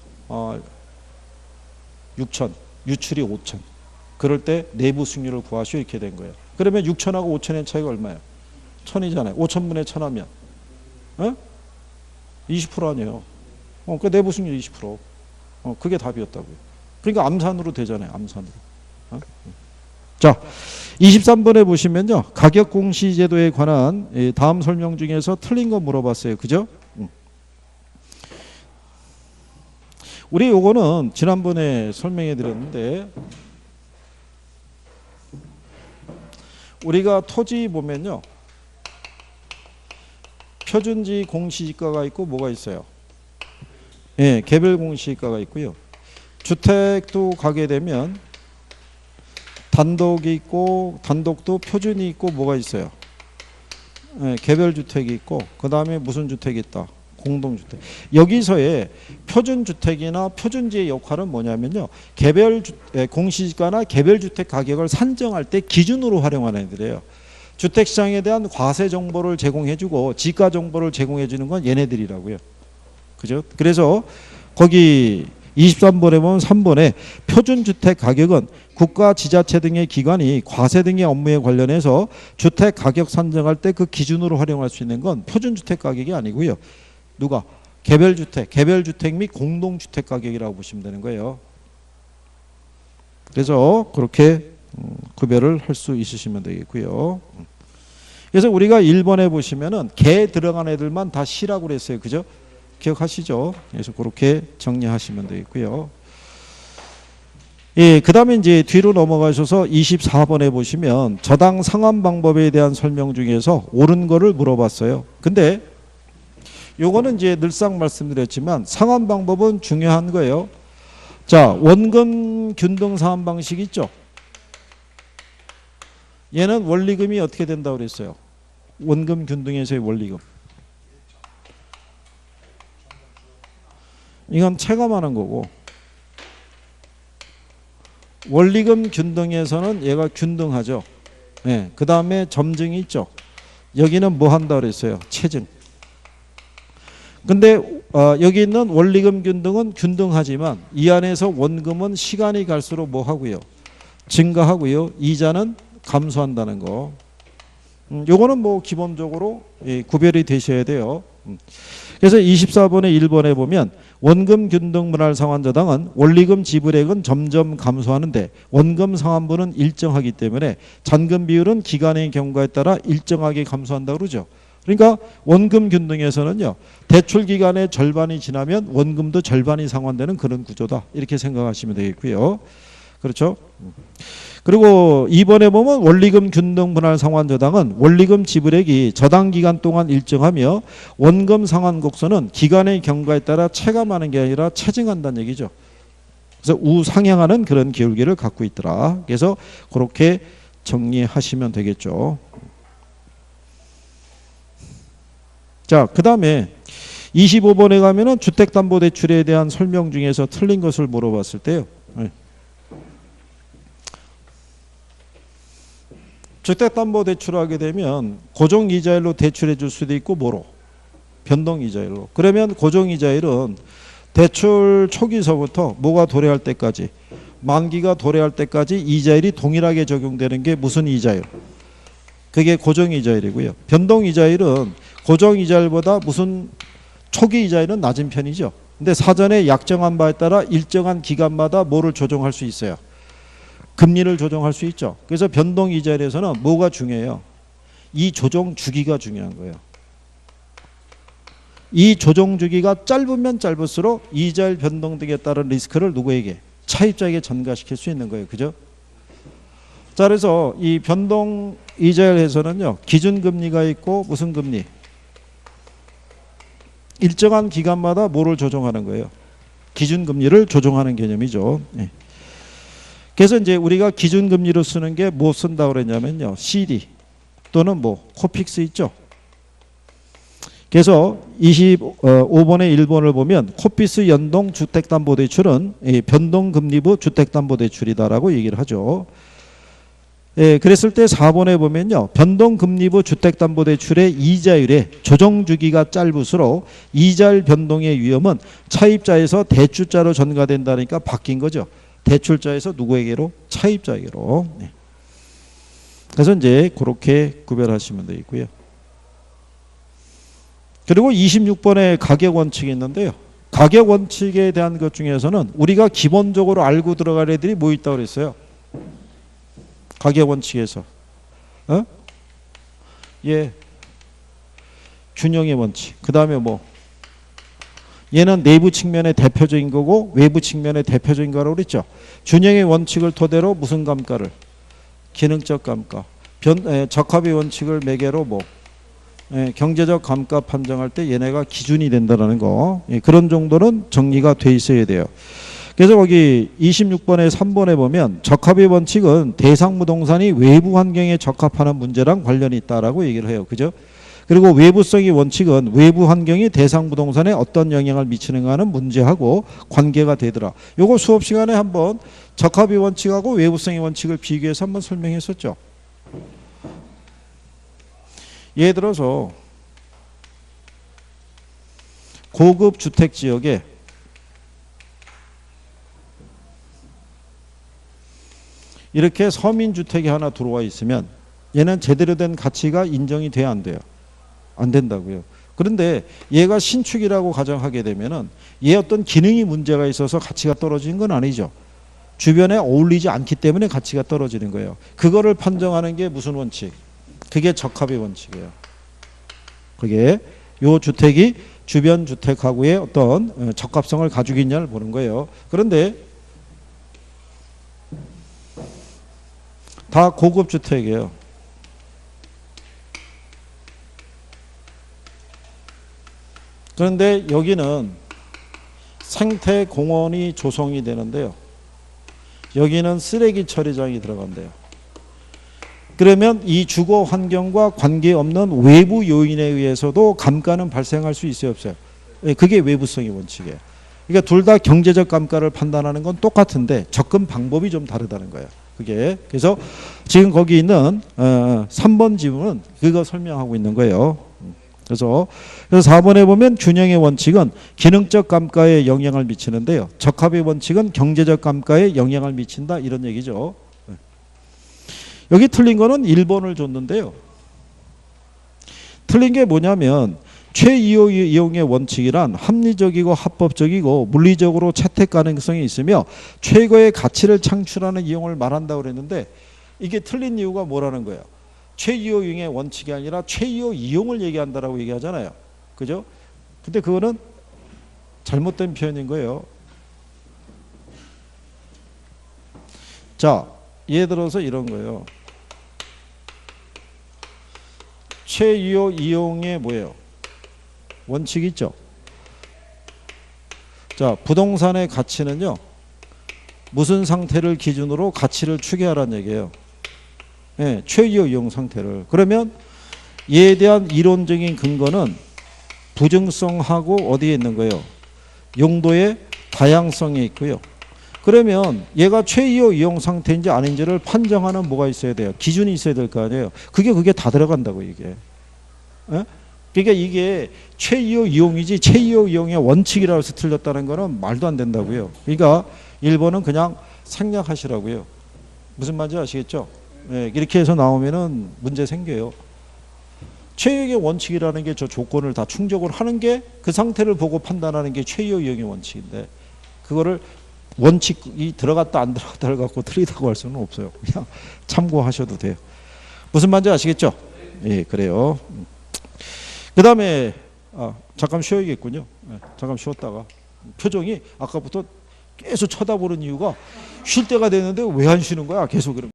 6천, 유출이 5천. 그럴 때 내부 승률을 구하시오 이렇게 된 거예요. 그러면 6천하고 5천의 차이가 얼마예요? 1000이잖아요. 5천분의 1000 하면 20% 아니에요. 그 내부 승률 20%. 그게 답이었다고요. 그러니까 암산으로 되잖아요. 암산으로. 자, 23번에 보시면요. 가격 공시 제도에 관한 다음 설명 중에서 틀린 거 물어봤어요. 그죠? 우리 요거는 지난번에 설명해 드렸는데 우리가 토지 보면요. 표준지 공시지가가 있고 뭐가 있어요? 예, 개별 공시지가가 있고요. 주택도 가게 되면 단독이 있고 단독도 표준이 있고 뭐가 있어요? 예, 개별 주택이 있고 그 다음에 무슨 주택이 있다? 공동주택. 여기서의 표준주택이나 표준지의 역할은 뭐냐면요. 개별 공시지가나 개별주택 가격을 산정할 때 기준으로 활용하는 애들이에요. 주택시장에 대한 과세 정보를 제공해주고 지가 정보를 제공해주는 건 얘네들이라고요. 그죠? 그래서 거기 23번에 보면 3번에 표준주택 가격은 국가 지자체 등의 기관이 과세 등의 업무에 관련해서 주택 가격 산정할 때 그 기준으로 활용할 수 있는 건 표준주택 가격이 아니고요. 누가? 개별주택 및 공동주택 가격이라고 보시면 되는 거예요. 그래서 그렇게 구별을 할 수 있으시면 되겠고요. 그래서 우리가 1번에 보시면은 개 들어간 애들만 다 C라고 그랬어요. 그죠? 기억하시죠? 그래서 그렇게 정리하시면 되겠고요. 예, 그 다음에 이제 뒤로 넘어가셔서 24번에 보시면 저당 상환 방법에 대한 설명 중에서 옳은 거를 물어봤어요. 근데 요거는 이제 늘상 말씀드렸지만 상환 방법은 중요한 거예요. 자, 원금 균등 상환 방식 있죠? 얘는 원리금이 어떻게 된다고 그랬어요? 원금 균등에서의 원리금. 이건 체감하는 거고 원리금 균등에서는 얘가 균등하죠. 네, 그 다음에 점증이 있죠. 여기는 뭐 한다 그랬어요? 체증. 근데 여기 있는 원리금 균등은 균등하지만 이 안에서 원금은 시간이 갈수록 뭐 하고요? 증가하고요. 이자는 감소한다는 거. 요거는 뭐 기본적으로 구별이 되셔야 돼요. 그래서 24번에 1번에 보면 원금 균등 분할 상환저당은 원리금 지불액은 점점 감소하는데 원금 상환분은 일정하기 때문에 잔금 비율은 기간의 경과에 따라 일정하게 감소한다고 그러죠. 그러니까 원금 균등에서는요. 대출 기간의 절반이 지나면 원금도 절반이 상환되는 그런 구조다. 이렇게 생각하시면 되겠고요. 그렇죠? 그리고 2번에 보면 원리금 균등 분할 상환 저당은 원리금 지불액이 저당 기간 동안 일정하며 원금 상환 곡선은 기간의 경과에 따라 체감하는 게 아니라 체증한다는 얘기죠. 그래서 우상향하는 그런 기울기를 갖고 있더라. 그래서 그렇게 정리하시면 되겠죠. 자, 그 다음에 25번에 가면은 주택담보대출에 대한 설명 중에서 틀린 것을 물어봤을 때요. 주택담보대출을 하게 되면 고정이자율로 대출해 줄 수도 있고 뭐로? 변동이자율로. 그러면 고정이자율은 대출 초기서부터 뭐가 도래할 때까지 만기가 도래할 때까지 이자율이 동일하게 적용되는 게 무슨 이자율? 그게 고정이자율이고요. 변동이자율은 고정이자율보다 무슨 초기 이자율은 낮은 편이죠. 근데 사전에 약정한 바에 따라 일정한 기간마다 뭐를 조정할 수 있어요? 금리를 조정할 수 있죠. 그래서 변동이자율에서는 뭐가 중요해요? 이 조정 주기가 중요한 거예요. 이 조정 주기가 짧으면 짧을수록 이자율 변동 등에 따른 리스크를 누구에게? 차입자에게 전가시킬 수 있는 거예요. 그죠? 자, 그래서 이 변동 이자율에서는요, 기준금리가 있고 무슨 금리? 일정한 기간마다 뭐를 조정하는 거예요? 기준금리를 조정하는 개념이죠. 예. 그래서 이제 우리가 기준금리로 쓰는 게 뭐 쓴다고 그랬냐면요, CD 또는 뭐 코픽스 있죠. 그래서 25번의 1번을 보면 코피스 연동 주택담보대출은 변동금리부 주택담보대출이다라고 얘기를 하죠. 예, 그랬을 때 4번에 보면요, 변동금리부 주택담보대출의 이자율의 조정주기가 짧을수록 이자율 변동의 위험은 차입자에서 대출자로 전가된다니까 바뀐 거죠. 대출자에서 누구에게로? 차입자에게로. 네. 그래서 이제 그렇게 구별하시면 되겠고요. 그리고 26번에 가격원칙이 있는데요. 가격원칙에 대한 것 중에서는 우리가 기본적으로 알고 들어갈 애들이 뭐 있다고 그랬어요? 가격원칙에서. 예. 균형의 원칙. 그 다음에 뭐? 얘는 내부 측면의 대표적인 거고 외부 측면의 대표적인 거라고 그랬죠. 균형의 원칙을 토대로 무슨 감가를? 기능적 감가. 적합의 원칙을 매개로 뭐? 경제적 감가 판정할 때 얘네가 기준이 된다는 거. 그런 정도는 정리가 돼 있어야 돼요. 그래서 거기 26번에 3번에 보면 적합의 원칙은 대상 부동산이 외부 환경에 적합하는 문제랑 관련이 있다라고 얘기를 해요. 그죠? 그리고 외부성의 원칙은 외부 환경이 대상 부동산에 어떤 영향을 미치는가 하는 문제하고 관계가 되더라. 요거 수업 시간에 한번 적합의 원칙하고 외부성의 원칙을 비교해서 한번 설명했었죠. 예를 들어서 고급 주택 지역에 이렇게 서민주택이 하나 들어와 있으면 얘는 제대로 된 가치가 인정이 돼야 안 돼요? 안 된다고요. 그런데 얘가 신축이라고 가정하게 되면은 얘 어떤 기능이 문제가 있어서 가치가 떨어지는 건 아니죠. 주변에 어울리지 않기 때문에 가치가 떨어지는 거예요. 그거를 판정하는 게 무슨 원칙? 그게 적합의 원칙이에요. 그게 요 주택이 주변 주택하고의 어떤 적합성을 가지고 있냐를 보는 거예요. 그런데 다 고급 주택이에요. 그런데 여기는 생태 공원이 조성이 되는데요. 여기는 쓰레기 처리장이 들어간대요. 그러면 이 주거 환경과 관계없는 외부 요인에 의해서도 감가는 발생할 수 있어요, 없어요? 그게 외부성의 원칙이에요. 그러니까 둘 다 경제적 감가를 판단하는 건 똑같은데 접근 방법이 좀 다르다는 거예요. 그게. 그래서 지금 거기 있는 3번 지문은 그거 설명하고 있는 거예요. 그래서 4번에 보면 균형의 원칙은 기능적 감가에 영향을 미치는데요. 적합의 원칙은 경제적 감가에 영향을 미친다, 이런 얘기죠. 여기 틀린 거는 1번을 줬는데요. 틀린 게 뭐냐면 최이용의 원칙이란 합리적이고 합법적이고 물리적으로 채택 가능성이 있으며 최고의 가치를 창출하는 이용을 말한다고 그랬는데 이게 틀린 이유가 뭐라는 거예요? 최이용의 원칙이 아니라 최이용 이용을 얘기한다라고 얘기하잖아요. 그죠? 근데 그거는 잘못된 표현인 거예요. 자, 예를 들어서 이런 거예요. 최이용 이용의 뭐예요? 원칙이 있죠. 자, 부동산의 가치는요, 무슨 상태를 기준으로 가치를 추계하라는 얘기예요. 네, 최이용 이용 상태를. 그러면 얘에 대한 이론적인 근거는 부증성하고 어디에 있는 거예요? 용도의 다양성에 있고요. 그러면 얘가 최이용 이용 상태인지 아닌지를 판정하는 뭐가 있어야 돼요? 기준이 있어야 될 거 아니에요. 그게 다 들어간다고 이게. 에? 그러니까 이게 최이용 이용이지 최이용 이용의 원칙이라고 해서 틀렸다는 거는 말도 안 된다고요. 그러니까 1번은 그냥 생략하시라고요. 무슨 말인지 아시겠죠? 네, 이렇게 해서 나오면은 문제 생겨요. 최이용의 원칙이라는 게 저 조건을 다 충족을 하는 게 그 상태를 보고 판단하는 게 최이용 이용의 원칙인데 그거를 원칙이 들어갔다 안 들어갔다를 갖고 틀리다고 할 수는 없어요. 그냥 참고하셔도 돼요. 무슨 말인지 아시겠죠? 예, 그래요. 그 다음에 잠깐 쉬어야겠군요. 잠깐 쉬었다가 표정이 아까부터 계속 쳐다보는 이유가 쉴 때가 되는데 왜 안 쉬는 거야? 계속 그럼.